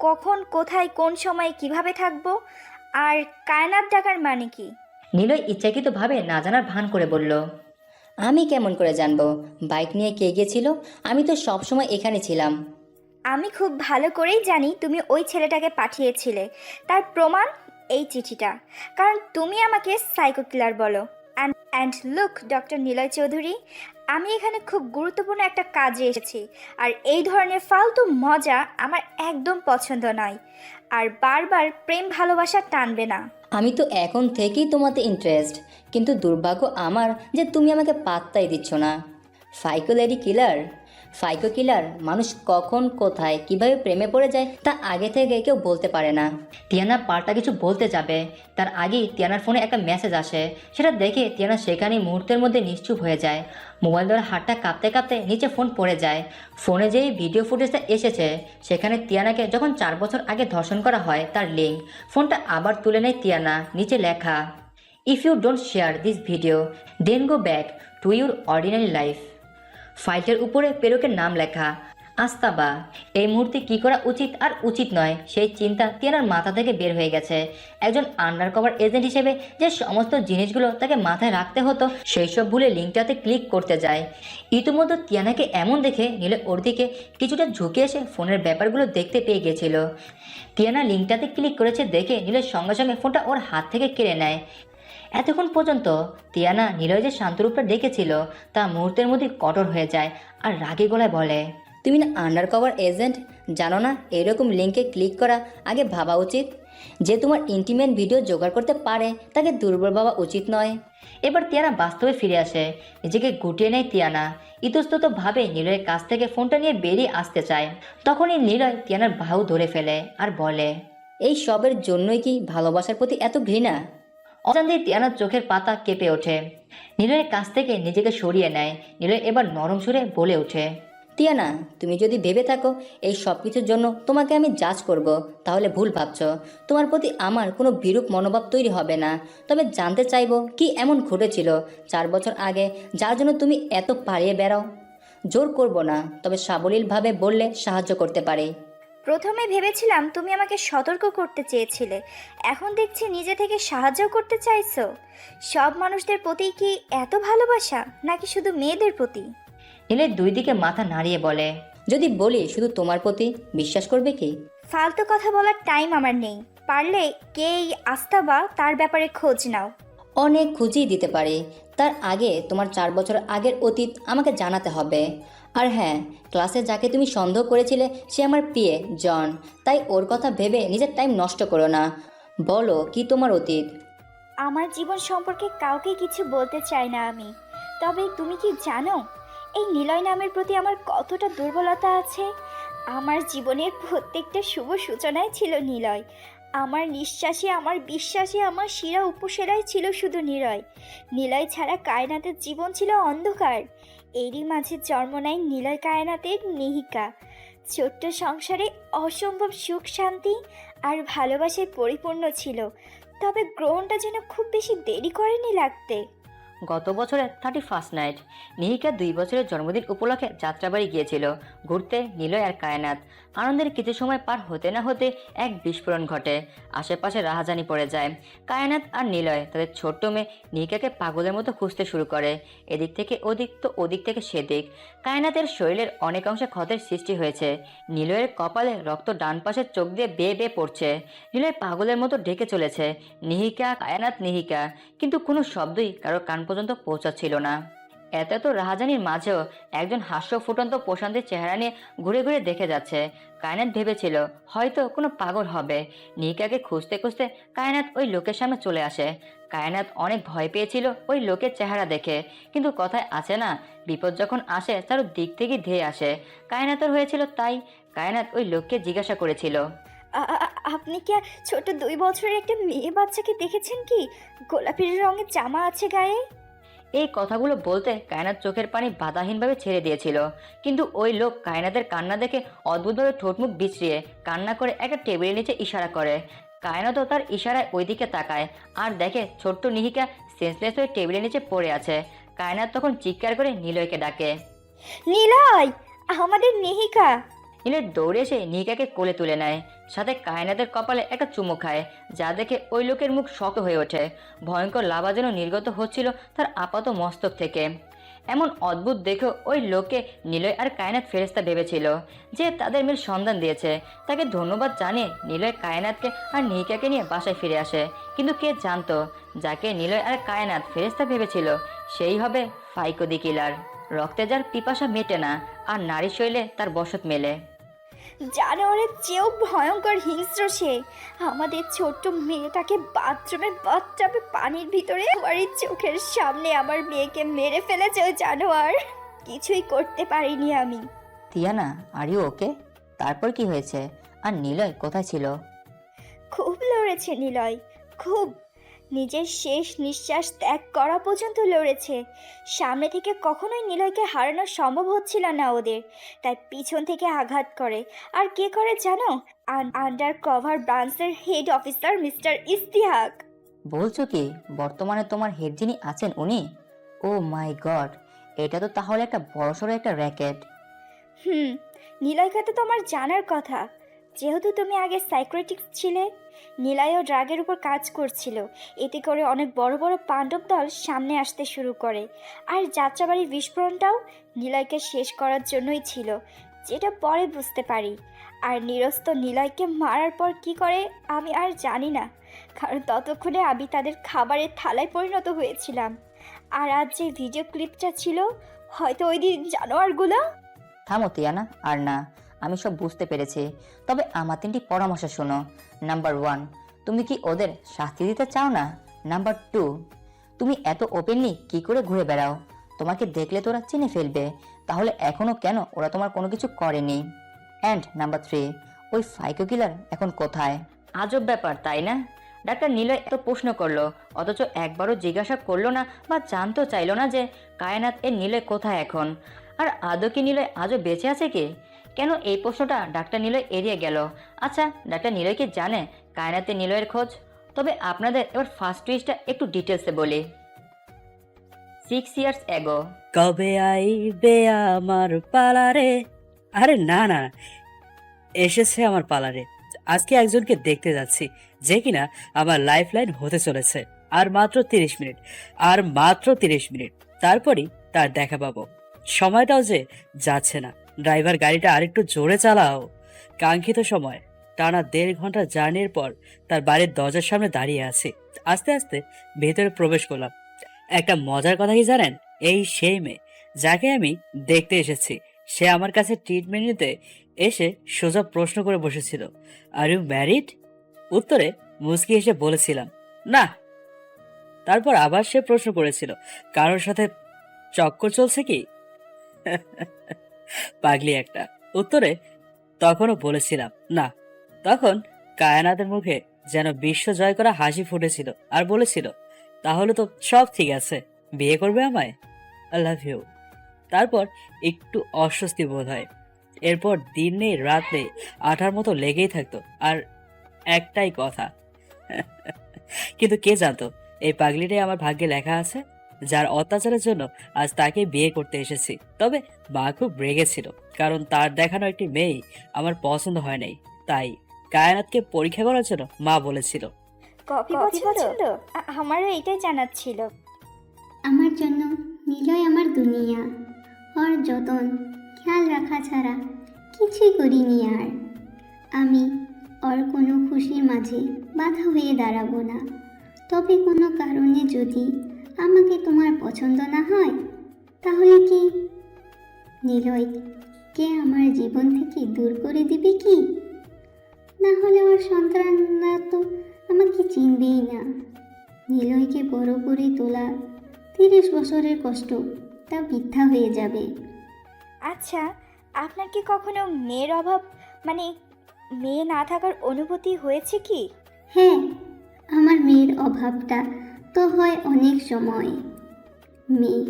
কখন কোথায় কোন সময়ে কিভাবে থাকবো? আর কায়নাত ডাকার মানে কি? নীলয় ইচ্ছাকৃতভাবে না জানার ভান করে বলল, আমি কেমন করে জানবো বাইক নিয়ে কে গিয়েছিল? আমি তো সবসময় এখানে ছিলাম। আমি খুব ভালো করেই জানি তুমি ওই ছেলেটাকে পাঠিয়েছিলে। তার প্রমাণ এই চিঠিটা, কারণ তুমি আমাকে সাইকো কিলার বলো। And look doctor Niloy Chowdhury, আমি এখানে খুব গুরুত্বপূর্ণ একটা কাজে এসেছি, আর এই ধরনের ফালতু মজা আমার একদম পছন্দ নয়। আর বারবার প্রেম ভালোবাসা টানবে না। আমি তো এখন থেকেই তোমাতে ইন্টারেস্ট, কিন্তু দুর্ভাগ্য আমার যে তুমি আমাকে পাত্তাই দিচ্ছ না। ফাইকো কিলার মানুষ কখন কোথায় কিভাবে প্রেমে পড়ে যায় তা আগে থেকে কেউ বলতে পারে না। তিয়ানা পাল্টা কিছু বলতে যাবে, তার আগেই তিয়ানার ফোনে একটা মেসেজ আসে। সেটা দেখে তিয়ানা সেখানেই মুহূর্তের মধ্যে নিশ্চুপ হয়ে যায়। মোবাইল ধরে হাতটা কাঁপতে কাঁপতে নিচে ফোন পড়ে যায়। ফোনে যেই ভিডিও ফুটেজটা এসেছে সেখানে তিয়ানাকে যখন 4 বছর আগে ধর্ষণ করা হয় তার লিঙ্ক। ফোনটা আবার তুলে নেয় তিয়ানা। নিচে লেখা, if you don't share this video then go back to your ordinary life. ফাইলটার উপরে পেরোকের নাম লেখা। আস্তাবা। এই মুহূর্তে কী করা উচিত আর উচিত নয় সেই চিন্তা তিয়ানার মাথা থেকে বের হয়ে গেছে। একজন আন্ডারকভার এজেন্ট হিসেবে যে সমস্ত জিনিসগুলো তাকে মাথায় রাখতে হতো সেই সব ভুলে লিঙ্কটাতে ক্লিক করতে যায়। ইতিমধ্যে তিয়ানাকে এমন দেখে নিলে ওর দিকে কিছুটা ঝুঁকে এসে ফোনের ব্যাপারগুলো দেখতে পেয়ে গেছিল। তিয়ানা লিঙ্কটাতে ক্লিক করেছে দেখে নীলের সঙ্গে সঙ্গে ফোনটা ওর হাত থেকে কেড়ে নেয়। এতক্ষণ পর্যন্ত তিয়ানা নীলয় যে শান্ত রূপটা দেখেছিল তা মুহূর্তের মধ্যে কঠোর হয়ে যায় আর রাগী গলায় বলে, তুমি না আন্ডারকভার এজেন্ট, জানো না এরকম লিঙ্কে ক্লিক করা আগে ভাবা উচিত? যে তোমার ইন্টিমেট ভিডিও জোগাড় করতে পারে তাকে দুর্বল ভাবা উচিত নয়। এবার তিয়ানা বাস্তবে ফিরে আসে। নিজেকে গুটিয়ে নেয় তিয়ানা। ইতস্ততভাবে নিলয়ের কাছ থেকে ফোনটা নিয়ে বেরিয়ে আসতে চায়। তখনই নিলয় তিয়ানার বাহু ধরে ফেলে আর বলে, এই সবের জন্যই কি ভালোবাসার প্রতি এত ঘৃণা? অজান্তেই তিয়ানার চোখের পাতা কেঁপে ওঠে। নিলয়ের কাছ থেকে নিজেকে সরিয়ে নেয়। নিলয় এবার নরম সুরে বলে ওঠে, তিয়ানা তুমি যদি ভেবে থাকো এই সব কিছুর জন্য তোমাকে আমি জাজ করব তাহলে ভুল ভাবছ। তোমার প্রতি আমার কোনো বিরূপ মনোভাব তৈরি হবে না। তবে জানতে চাইবো কি এমন ঘটেছিল 4 বছর আগে যার জন্য তুমি এত পালিয়ে বেড়াও? জোর করব না, তবে সাবলীলভাবে বললে সাহায্য করতে পারি। প্রথমে ভেবেছিলাম তুমি আমাকে সতর্ক করতে চেয়েছিলে, এখন দেখছি নিজে থেকে সাহায্য করতে চাইছো। সব মানুষদের প্রতি কি এত ভালোবাসা, নাকি শুধু মেয়েদের প্রতি? নিলয় 2 দিকে মাথা নাড়িয়ে বলে, যদি বলি শুধু তোমার প্রতি, বিশ্বাস করবে কি? ফালতু কথা বলার টাইম আমার নেই। পারলে কে এই আস্তাবা তার ব্যাপারে খোঁজ নাও। অনেক খুঁজিয়ে দিতে পারি। তার আগে তোমার 4 বছর আগের অতীত আমাকে জানাতে হবে। আর হ্যাঁ, ক্লাসে যাকে তুমি সন্দেহ করেছিলে সে আমার পিএ জন, তাই ওর কথা ভেবে নিজের টাইম নষ্ট করো না। বলো কি তোমার অতীত? আমার জীবন সম্পর্কে কাউকে কিছু বলতে চাই না আমি। তবে তুমি কি জানো এই নিলয় নামের প্রতি আমার কতটা দুর্বলতা আছে? আমার জীবনের প্রত্যেকটা শুভ সূচনায় ছিল নিলয়। আমার নিঃশ্বাসে, আমার বিশ্বাসে, আমার শিরা উপশিরায় ছিল শুধু নিলয়। নিলয় ছাড়া কায়নাতের জীবন ছিল অন্ধকার। এরই মাঝে জন্ম নেয় নিলয় কায়নাতের নিহিকা। ছোট্ট সংসারে অসম্ভব সুখ শান্তি আর ভালোবাসায় পরিপূর্ণ ছিল। তবে গ্রহণটা যেন খুব বেশি দেরি করেনি লাগতে। গত বছরের 31st নাইট। নিহিকা 2 বছরের জন্মদিন উপলক্ষে যাত্রাবাড়ি গিয়েছিল ঘুরতে নিলয় আর কায়নাত। আনন্দের কিছু সময় পার হতে না হতে এক বিস্ফোরণ ঘটে। আশেপাশে রাহাজানি পড়ে যায়। কায়নাত আর নিলয় তাদের ছোট্ট মেয়ে নিহিকাকে পাগলের মতো খুঁজতে শুরু করে। এদিক থেকে ওদিক তো ওদিক থেকে সেদিক। কায়নাতের শরীরের অনেক অংশে ক্ষতের সৃষ্টি হয়েছে। নিলয়ের কপালে রক্ত ডান পাশের চোখ দিয়ে বেয়ে বেয়ে পড়ছে। নিলয় পাগলের মতো ডেকে চলেছে, নিহিকা, কায়নাত, নিহিকা, কিন্তু কোনো শব্দই কারো কান পর্যন্ত পৌঁছাচ্ছিল না। এত এত রাহাজানির মাঝেও একজন হাস্য ফুটন্ত প্রশান্তির চেহারা নিয়ে ঘুরে ঘুরে দেখে যাচ্ছে। কায়নাত ভেবেছিল হয়তো কোনো পাগল হবে। নিহিকাকে খুঁজতে খুঁজতে কায়নাত ওই লোকের সামনে চলে আসে। কায়নাত অনেক ভয় পেয়েছিল ওই লোকের চেহারা দেখে, কিন্তু কথায় আছে না, বিপদ যখন আসে তার দিক থেকে ধেয়ে আসে। কায়নাতের হয়েছিল তাই। কায়নাত ওই লোককে জিজ্ঞাসা করেছিল, আপনি কি ছোট 2 বছরের একটা মেয়ে বাচ্চাকে দেখেছেন কি? গোলাপি রঙের জামা আছে গায়ে। এই কথাগুলো বলতে কায়নাত চোখের পানি বাধাহীনভাবে ছেড়ে দিয়েছিল, কিন্তু ওই লোক কায়নাতের কান্না দেখে অদ্ভুতভাবে ঠোঁটমুখ বিছড়িয়ে কান্না করে একটা টেবিলের নিচে ইশারা করে। কায়নাতও তার ইশারায় ওইদিকে তাকায় আর দেখে ছোট্ট নিহিকা সেন্সলেস হয়ে টেবিলের নিচে পড়ে আছে। কায়নাত তখন চিৎকার করে নিলয়কে ডাকে। নিলয়, আমাদের নিহিকা। নিলয় দৌড়ে এসে নিহিকাকে কোলে তুলে নেয়, সাথে কায়নাতের কপালে একটা চুমু খায়, যা দেখে ওই লোকের মুখ শক্ত হয়ে ওঠে। ভয়ঙ্কর লাভা যেন নির্গত হচ্ছিল তার আপাত মস্তক থেকে। এমন অদ্ভুত দেখে ওই লোককে নিলয় আর কায়নাত ফেরেশতা ভেবেছিল, যে তাদের মেয়ের সন্ধান দিয়েছে। তাকে ধন্যবাদ জানিয়ে নিলয় কায়নাতকে আর নিহিকাকে নিয়ে বাসায় ফিরে আসে। কিন্তু কে জানতো, যাকে নিলয় আর কায়নাত ফেরেশতা ভেবেছিল সেই হবে ফাইকো দি কিলার। রক্তে যার পিপাসা মেটে না, আর নারীর শৈলে তার বসত মেলে। জানোয়ারের চেয়েও ভয়ঙ্কর হিংস্র সে। আমাদের ছোট্ট মেয়েটাকে বাথরুমের বাথটাবে পানির ভিতরে আমার এই চোখের সামনে আমার মেয়েকে মেরে ফেলেছে ওই জানোয়ার। কিছুই করতে পারিনি আমি। Teyana, are you okay? তারপর কি হয়েছে? আর নিলয় কোথায় ছিল? খুব লড়েছে নিলয়, খুব। নিজের শেষ নিঃশ্বাস ত্যাগ করা পর্যন্ত লড়েছে। সামনে থেকে কখনোই নিলয়কে হারানো সম্ভব হচ্ছিল না ওদের, তাই পিছন থেকে আঘাত করে। আর কে করে জানো? আন্ডার কভার ব্রাঞ্চের হেড অফিসার মিস্টার ইস্তিহাক। বলছো কি, বর্তমানে তোমার হেড যিনি আছেন উনি? ও মাই গড, এটা তো তাহলে একটা বড়সড় একটা র্যাকেট। নিলয়কে তো তোমার জানার কথা, যেহেতু তুমি আগে সাইক্রেটিক্স ছিলে। নিলয়ও ড্রাগের উপর কাজ করছিল, এতে করে অনেক বড় বড় পাণ্ডব দল সামনে আসতে শুরু করে। আর যাত্রাবাড়ির বিস্ফোরণটাও নিলয়কে শেষ করার জন্যই ছিল, যেটা পরে বুঝতে পারি। আর নিরস্ত নিলয়কে মারার পর কি করে আমি আর জানি না, কারণ ততক্ষণে আমি তাদের খাবারের থালায় পরিণত হয়েছিলাম। আর আজ যে ভিডিও ক্লিপটা ছিল, হয়তো ওই দিন জানোয়ারগুলো। থামো তিয়ানা, আর না, আমি সব বুঝতে পেরেছি। তবে আমার 3টি পরামর্শ শোনো। নাম্বার 1, তুমি কি ওদের শাস্তি দিতে চাও না? নাম্বার 2, তুমি এত ওপেনলি কি করে ঘুরে বেড়াও? তোমাকে দেখলে তো ওরা চিনে ফেলবে, তাহলে এখনো কেন ওরা তোমার কোনো কিছু করেনি? অ্যান্ড নাম্বার 3, ওই ফাইকো কিলার এখন কোথায়? আজব ব্যাপার, তাই না? ডাক্তার নিলয় এত প্রশ্ন করলো, অথচ একবারও জিজ্ঞাসা করলো না বা জানতেও চাইলো না যে কায়নাত এর নিলয় কোথায় এখন। আর আদৌ কি নিলয় আজও বেঁচে আছে কি? কেন এই প্রশ্নটা ডাক্তার নিলয় এড়িয়ে গেল? আচ্ছা, ডাক্তার নিলয় কি জানে কায়নাতের নিলয়ের খোঁজ? তবে আপনাদের এবার ফার্স্ট টুইস্টটা একটু ডিটেলসে বলি। 6 years ago। কবে আইবে আমার পালারে? আরে না না, এসেছে আমার পালারে। আজকে একজনকে দেখতে যাচ্ছি, যে কিনা আমার লাইফ লাইন হতে চলেছে। আর মাত্র 30 মিনিট, আর মাত্র 30 মিনিট, তারপরই তার দেখা পাবো। সময়টাও যে যাচ্ছে না। ড্রাইভার, গাড়িটা আরেকটু জোরে চালাও। কাঙ্ক্ষিত সময় টানা 1.5 ঘন্টা জার্নির পর তার বাড়ির দরজার সামনে দাঁড়িয়ে আছি। আস্তে আস্তে ভেতরে প্রবেশ করলাম। একটা মজার কথা কি জানেন? এই সেই মেয়ে যাকে আমি দেখতে এসেছি, সে আমার কাছে ট্রিটমেন্ট নিতে এসে সোজা প্রশ্ন করে বসেছিল, আর ইউ ম্যারিড? উত্তরে মুচকি এসে বলেছিলাম না। তারপর আবার সে প্রশ্ন করেছিল, কারোর সাথে চক্কর চলছে কি? পাগলি একটা। উত্তরে তখনও বলেছিলাম না। তখন কায়নাতের মুখে যেন বিশ্ব জয় করা হাসি ফুটেছিল আর বলেছিল, তাহলে তো সব ঠিক আছে, বিয়ে করবে আমায়? I love you. তারপর একটু অস্বস্তি বোধ হয়। এরপর দিন নেই রাত নেই, আঠার মতো লেগেই থাকতো। আর একটাই কথা, কিন্তু কে জানতো এই পাগলিটাই আমার ভাগ্যে লেখা আছে, যার অত্যাচারের জন্য আজ তাকে বিয়ে করতে এসেছি। তবে মা খুব রেগেছিল, কারণ তার দেখানো একটি মেয়ে আমার পছন্দ হয় নাই। তাই কায়নাতকে পরীক্ষা করার জন্য মা বলেছিল। কফি পছন্দ? আমারও এটাই জানার ছিল। আমার জন্য নিলয় আমার দুনিয়া। ওর যতন খেয়াল রাখা ছাড়া কিছুই করিনি আর। আমি ওর কোনো খুশির মাঝে বাধা হয়ে দাঁড়াবো না। তবে কোনো কারণে যদি আমাকে তোমার পছন্দ না হয়, তাহলে কি নিলয়কে আমার জীবন থেকে দূর করে দিবে কি? না হলে ওর সন্তানরা তো আমাকে চিনবেই না। নিলয়কে বড় করে তোলা 30 বছরের কষ্ট তা বৃথা হয়ে যাবে। আচ্ছা, আপনার কি কখনো মেয়ের অভাব, মানে মেয়ে না থাকার অনুভূতি হয়েছে কি? হ্যাঁ, আমার মেয়ের অভাবটা তো হয় অনেক সময়। মেয়ে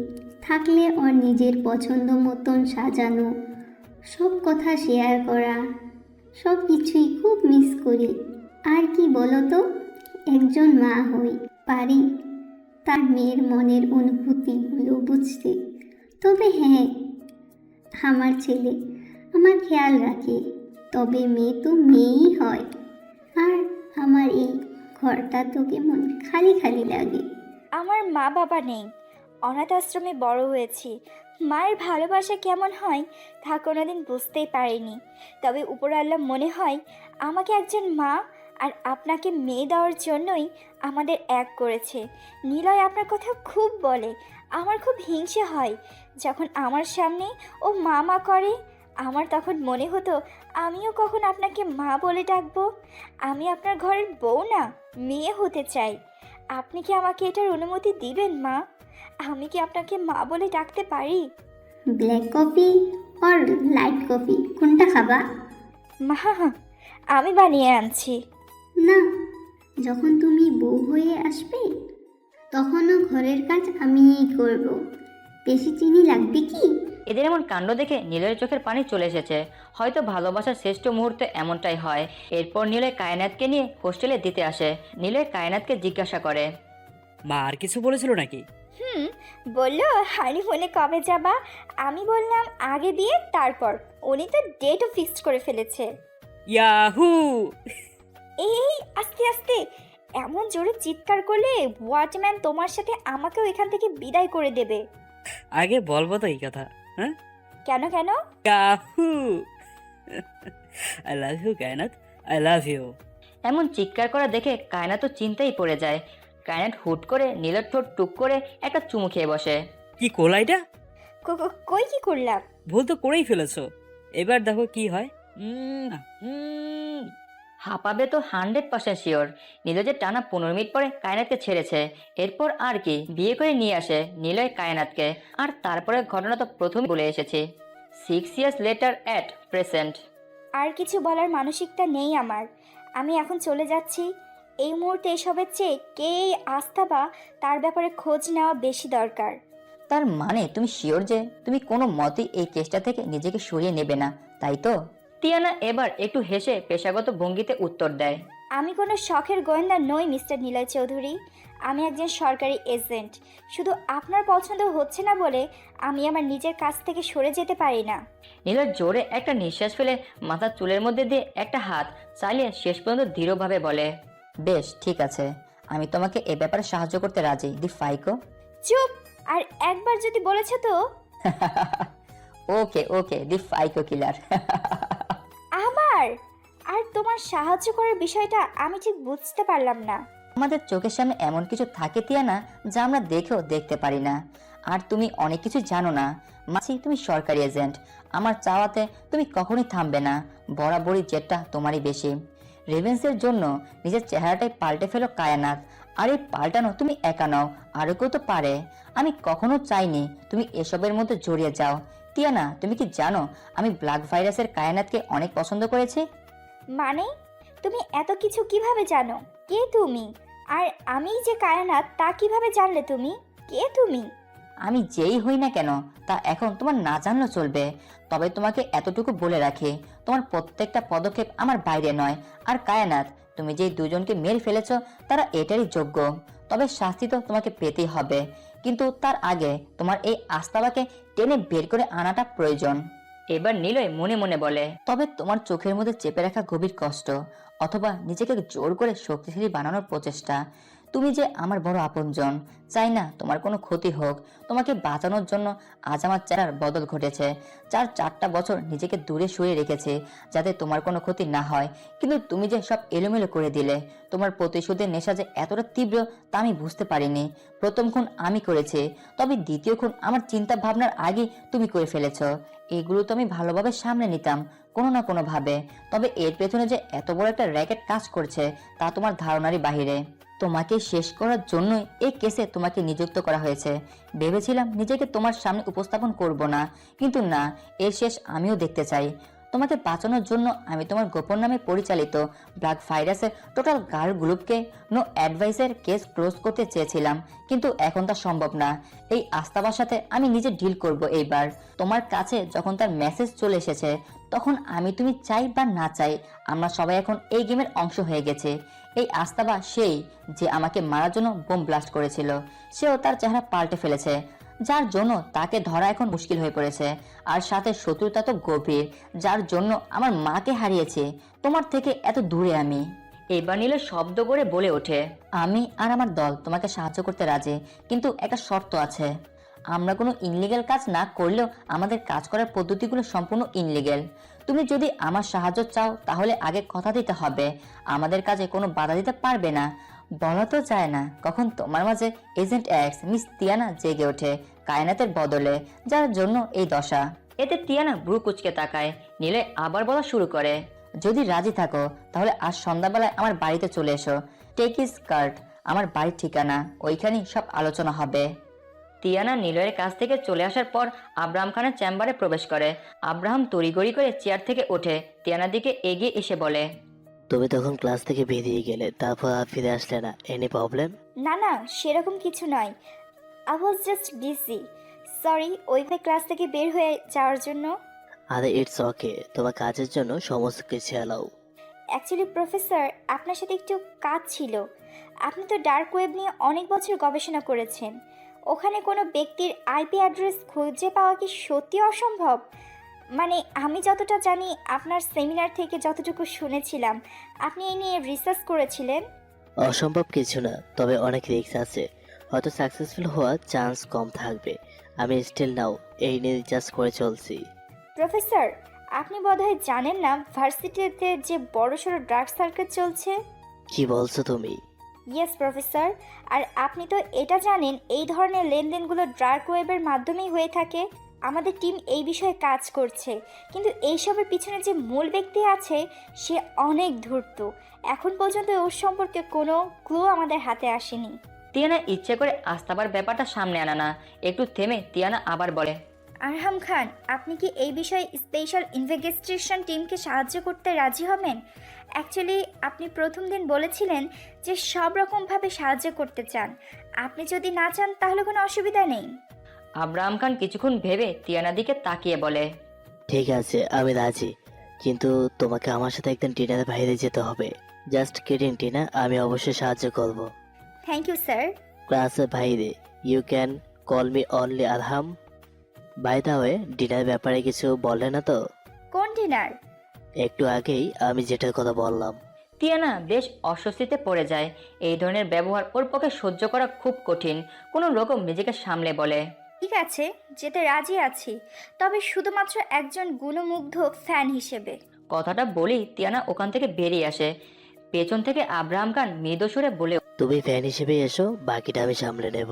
থাকলে ওর নিজের পছন্দ মতন সাজানো, সব কথা শেয়ার করা, সব কিছুই খুব মিস করি। আর কি বলো তো, একজন মা হই, পারি তার মেয়ের মনের অনুভূতিগুলো বুঝতে। তবে হ্যাঁ, আমার ছেলে আমার খেয়াল রাখে, তবে মেয়ে তো মেয়েই হয়। আর আমার এই ঘরটা তো কেমন খালি খালি লাগে। আমার মা বাবা নেই, অনাথ আশ্রমে বড় হয়েছি। মায়ের ভালোবাসা কেমন হয় তা কোনোদিন বুঝতেই পারিনি। তবে উপরওয়ালা মনে হয় আমাকে একজন মা আর আপনাকে মেয়ে দেওয়ার জন্যই আমাদের এক করেছে। নিলয় আপনার কথা খুব বলে, আমার খুব হিংসে হয় যখন আমার সামনে ও মা মা করে। আমার তখন মনে হতো আমিও কখন আপনাকে মা বলে ডাকবো। আমি আপনার ঘরের বউ না, মেয়ে হতে চাই। আপনি কি আমাকে এটার অনুমতি দিবেন মা? আমি কি আপনাকে মা বলে ডাকতে পারি? ব্ল্যাক কফি আর লাইট কফি কোনটা খাবা? মা, আমি বানিয়ে আনছি। না, যখন তুমি বউ হয়ে আসবে তখনও ঘরের কাজ আমিই করব। বেশি চিনি লাগবে কি? এদের এমন কাণ্ড দেখে নীলয়ের চোখের পানি চলে এসেছে। হয়তো ভালোবাসার শ্রেষ্ঠ মুহূর্তে এমনটাই হয়। এরপর নীলয় কায়নাতকে নিয়ে হোস্টেলে দিতে আসে। নীলয় কায়নাতকে জিজ্ঞাসা করে, মা আর কিছু বলেছিল নাকি? বললো হানিমুনে কবে যাবা? আমি বললাম আগে বিয়ে তারপর। উনি তো ডেটও ফিক্সড করে ফেলেছে। ইয়াহু! এই আস্তে আস্তে এমন জোরে চিৎকার করলে ওয়াচম্যান তোমার সাথে আমাকেও এখান থেকে বিদায় করে দেবে। আগে বলবো তো এই কথা। হ্যাঁ, কেন কেন? Yahoo! I love you Kainat, I love you. এমন চিৎকার করা দেখে কায়নাত তো চিন্তাই পড়ে যায়। কায়নাত হুট করে নীলয়ের ঠোঁট টুক করে একটা চুমু খেয়ে বসে। কি কোলাইটা? কই কি করলাম? ভুল তো করেই ফেলেছো, এবার দেখো কি হয়। হাঁপাবে তো 100% শিওর। নীলয় যে টানা 15 মিনিট পরে কায়নাতকে ছেড়েছে। এরপর আর কি, বিয়ে করে নিয়ে আসে নীলয় কায়নাতকে। আর তারপরে ঘটনা তো প্রথমে বলে এসেছি। 6 years later at present। আর কিছু বলার মানসিকতা নেই আমার। আমি এখন চলে যাচ্ছি। এই মুহূর্তে এসবের চেয়ে কে এই আস্থা বা তার ব্যাপারে খোঁজ নেওয়া বেশি দরকার। তার মানে তুমি শিওর যে তুমি কোনো মতেই এই কেসটা থেকে নিজেকে সরিয়ে নেবে না, তাই তো? টিয়ানা এবার একটু হেসে পেশাগত ভঙ্গিতে উত্তর দেয়, আমি কোনো শখের গোয়েন্দা নই মিস্টার নিলয় চৌধুরী। আমি একজন সরকারি এজেন্ট। শুধু আপনার পছন্দ হচ্ছে না বলে আমি আমার নিজের কাছ থেকে সরে যেতে পারি না। নীলয় জোরে একটা নিঃশ্বাস ফেলে মাথার চুলের মধ্যে দিয়ে একটা হাত চালিয়ে শেষ পর্যন্ত দৃঢ়ভাবে বলে, বেশ ঠিক আছে, আমি তোমাকে এ ব্যাপারে সাহায্য করতে রাজি, দি ফাইকো। চুপ! আর একবার যদি বলেছো তো। ওকে ওকে, দি ফাইকো কিলার। আবার? আর তোমার সাহায্য করার বিষয়টা আমি ঠিক বুঝতে পারলাম না। আমাদের চোখের সামনে এমন কিছু থাকে টিয়ানা যা আমরা দেখেও দেখতে পারি না। আর তুমি অনেক কিছু জানো না মাছি। তুমি সরকারি এজেন্ট, আমার চাওয়াতে তুমি কখনোই থামবে না। বরাবরই জেদটা তোমারই বেশি। রেভেন্সের জন্য নিজের চেহারাটাই পাল্টে ফেলো কায়নাত। আর এই পাল্টানো তুমি একা নাও, আরও কেউ তো পারে। আমি কখনো চাইনি তুমি এসবের মধ্যে জড়িয়ে যাও। টিয়ানা, তুমি কি জানো আমি ব্ল্যাক ভাইরাসের কায়নাতকে অনেক পছন্দ করেছি? মানে তুমি এত কিছু কিভাবে জানো? কে তুমি? আর আমি যে কায়নাত তা কিভাবে জানলে তুমি? কে তুমি? আমি যেই হই না কেন তা এখন তোমার না জানলেও চলবে। তবে তোমাকে এতটুকু বলে রাখি, তোমার প্রত্যেকটা পদক্ষেপ আমার বাইরে নয়। আর কায়নাত, তুমি যেই দুজনকে মেরে ফেলেছো তারা এটারই যোগ্য। তবে শাস্তি তো তোমাকে পেতেই হবে। কিন্তু তার আগে তোমার এই আস্তাবাকে টেনে বের করে আনাটা প্রয়োজন। এবার নিলয় মনে মনে বলে, তবে তোমার চোখের মধ্যে চেপে রাখা গভীর কষ্ট অথবা নিজেকে জোর করে শক্তিশালী বানানোর প্রচেষ্টা। তুমি যে আমার বড় আপনজন, চাই না তোমার কোনো ক্ষতি হোক। তোমাকে বাঁচানোর জন্য আজ আমার চেহারার বদল ঘটেছে। 4 বছর নিজেকে দূরে সরিয়ে রেখেছি যাতে তোমার কোনো ক্ষতি না হয়, কিন্তু তুমি যে সব এলোমেলো করে দিলে। তোমার প্রতিশোধের নেশা যে এতটা তীব্র তা আমি বুঝতে পারিনি। প্রথম খুন আমি করেছি, তবে দ্বিতীয় খুন আমার চিন্তা ভাবনার আগে তুমি করে ফেলেছ। এগুলো তো আমি ভালোভাবে সামনে নিতাম কোনো না কোনো ভাবে, তবে এর পেছনে যে এত বড় একটা র্যাকেট কাজ করছে তা তোমার ধারণারই বাহিরে। তোমাকে শেষ করার জন্যই এই কেসে তোমাকে নিযুক্ত করা হয়েছে। ভেবেছিলাম নিজেকে তোমার সামনে উপস্থাপন করব না, কিন্তু না, এর শেষ আমিও দেখতে চাই। তোমাকে বাঁচানোর জন্য আমি তোমার গোপন নামে পরিচালিত ব্ল্যাক ভাইরাসের টোটাল গার্ল গ্রুপকে নো অ্যাডভাইসের কেস ক্লোজ করতে চেয়েছিলাম, কিন্তু এখন তা সম্ভব না। এই আস্তাবার সাথে আমি নিজে ডিল করব এইবার। তোমার কাছে যখন তার মেসেজ চলে এসেছে তখন আমি তুমি চাই বা না চাই আমরা সবাই এখন এই গেমের অংশ হয়ে গেছে। এই আস্তাবা সেই যে আমাকে মারার জন্য বোম ব্লাস্ট করেছিল, সেও তার চেহারা পাল্টে ফেলেছে, যার জন্য তাকে ধরা এখন মুশকিল হয়ে পড়েছে। আর সাথে শত্রুতা তো গভীর, যার জন্য আমার মাকে হারিয়েছে। তোমার থেকে এত দূরে আমি। এবার নিলে শব্দ করে বলে ওঠে, আমি আর আমার দল তোমাকে সাহায্য করতে রাজি, কিন্তু একটা শর্ত আছে। আমরা কোনো ইনলিগ্যাল কাজ না করলেও আমাদের কাজ করার পদ্ধতিগুলো সম্পূর্ণ ইনলিগ্যাল। তুমি যদি আমার সাহায্য চাও তাহলে আগে কথা দিতে হবে আমাদের কাজে কোনো বাধা দিতে পারবে না। বলা তো যায় না কখন তোমার মাঝে এজেন্ট এক্স মিস তিয়ানা জেগে ওঠে কায়নাতের বদলে, যার জন্য এই দশা। এতে তিয়ানা ব্রু কুচকে তাকায়। নীলে আবার বলা শুরু করে, যদি রাজি থাকো তাহলে আজ সন্ধ্যাবেলায় আমার বাড়িতে চলে এসো। টেক ইজ কার্ড, আমার বাড়ির ঠিকানা, ওইখানেই সব আলোচনা হবে। তিয়ানা নিলয়ের কাছ থেকে চলে আসার পর আব্রাহাম খানের চেম্বারে প্রবেশ করে। আব্রাহাম তড়িগড়ি করে চেয়ার থেকে ওঠে তিয়ানার দিকে এগিয়ে এসে বলে, তুমি তখন ক্লাস থেকে বেরিয়ে গেলে, তারপর আর ফিরে আসলে না। Any problem? না না, সেরকম কিছু নয়। I was just busy. Sorry ওইভাবে ক্লাস থেকে বের হয়ে যাওয়ার জন্য। আরে ইটস ওকে, তোমার কাজের জন্য সমস্ত কিছু অ্যালাউ। অ্যাকচুয়ালি প্রফেসর, আপনার সাথে একটু কাজ ছিল। আপনি তো ডার্ক ওয়েব নিয়ে অনেক বছর গবেষণা করেছেন। ওখানে কোনো ব্যক্তির আইপি অ্যাড্রেস খুঁজে পাওয়া কি সত্যি অসম্ভব? মানে আমি যতটা জানি, আপনার সেমিনার থেকে যতটুকু শুনেছিলাম, আপনি এই নিয়ে রিসার্চ করেছিলেন। অসম্ভব কিছু না, তবে অনেক রিস্ক আছে। হয়তো সাকসেসফুল হওয়ার চান্স কম থাকবে। আমি স্টিল নাও এই নিয়ে রিসার্চ করে চলছি। প্রফেসর, আপনি বোধহয় জানেন না ভার্সিটিতে যে বড়সড় ডার্ক সার্কেল চলছে। কি বলছো তুমি? ইয়েস প্রফেসর, আর আপনি তো এটা জানেন এই ধরনের লেনদেনগুলো ডার্ক ওয়েবের মাধ্যমেই হয়ে থাকে। আমাদের টিম এই বিষয়ে কাজ করছে, কিন্তু এইসবের পিছনে যে মূল ব্যক্তি আছে সে অনেক ধূর্ত। এখন পর্যন্ত ওর সম্পর্কে কোনো ক্লু আমাদের হাতে আসেনি। তিয়ানা ইচ্ছে করে আস্তাবার ব্যাপারটা সামনে আনা না। একটু থেমে তিয়ানা আবার বলে, আরহাম খান, আপনি কি এই বিষয়ে স্পেশাল ইনভেস্টিগেশন টিমকে সাহায্য করতে রাজি হবেন? অ্যাকচুয়ালি আপনি প্রথম দিন বলেছিলেন যে সব রকমভাবে সাহায্য করতে চান। আপনি যদি না চান তাহলে কোনো অসুবিধা নেই। আব্রাহাম খান কিছুক্ষণ ভেবে তিয়ানার দিকে তাকিয়ে বলে, ঠিক আছে, আমি রাজি, কিন্তু তোমাকে আমার সাথে একদিন ডিনারের বাইরে যেতে হবে। জাস্ট কিডিং টিনা, আমি অবশ্যই সাহায্য করব। Thank you sir. ক্লাসের বাইরে you can call me only Arham. By the way, dinner ব্যাপারে কিছু বললে না তো? কোন ডিনার? একটু আগেই আমি যেটার কথা বললাম। তিয়ানা বেশ অস্বস্তিতে পড়ে যায়। এই ধরনের ব্যবহার ওর পক্ষে সহ্য করা খুব কঠিন। কোনো রকম নিজেকে সামলে বলে, ঠিক আছে, যেতে রাজি আছি, তবে শুধুমাত্র একজন গুণমুগ্ধ ফ্যান হিসেবে। কথাটা বলেই তিয়ানা ওখান থেকে বেরিয়ে আসে। পেছন থেকে আব্রাহাম খান মৃদু সুরে বলে, তুমি ফ্যান হিসেবে এসো, বাকিটা আমি সামলে নেব।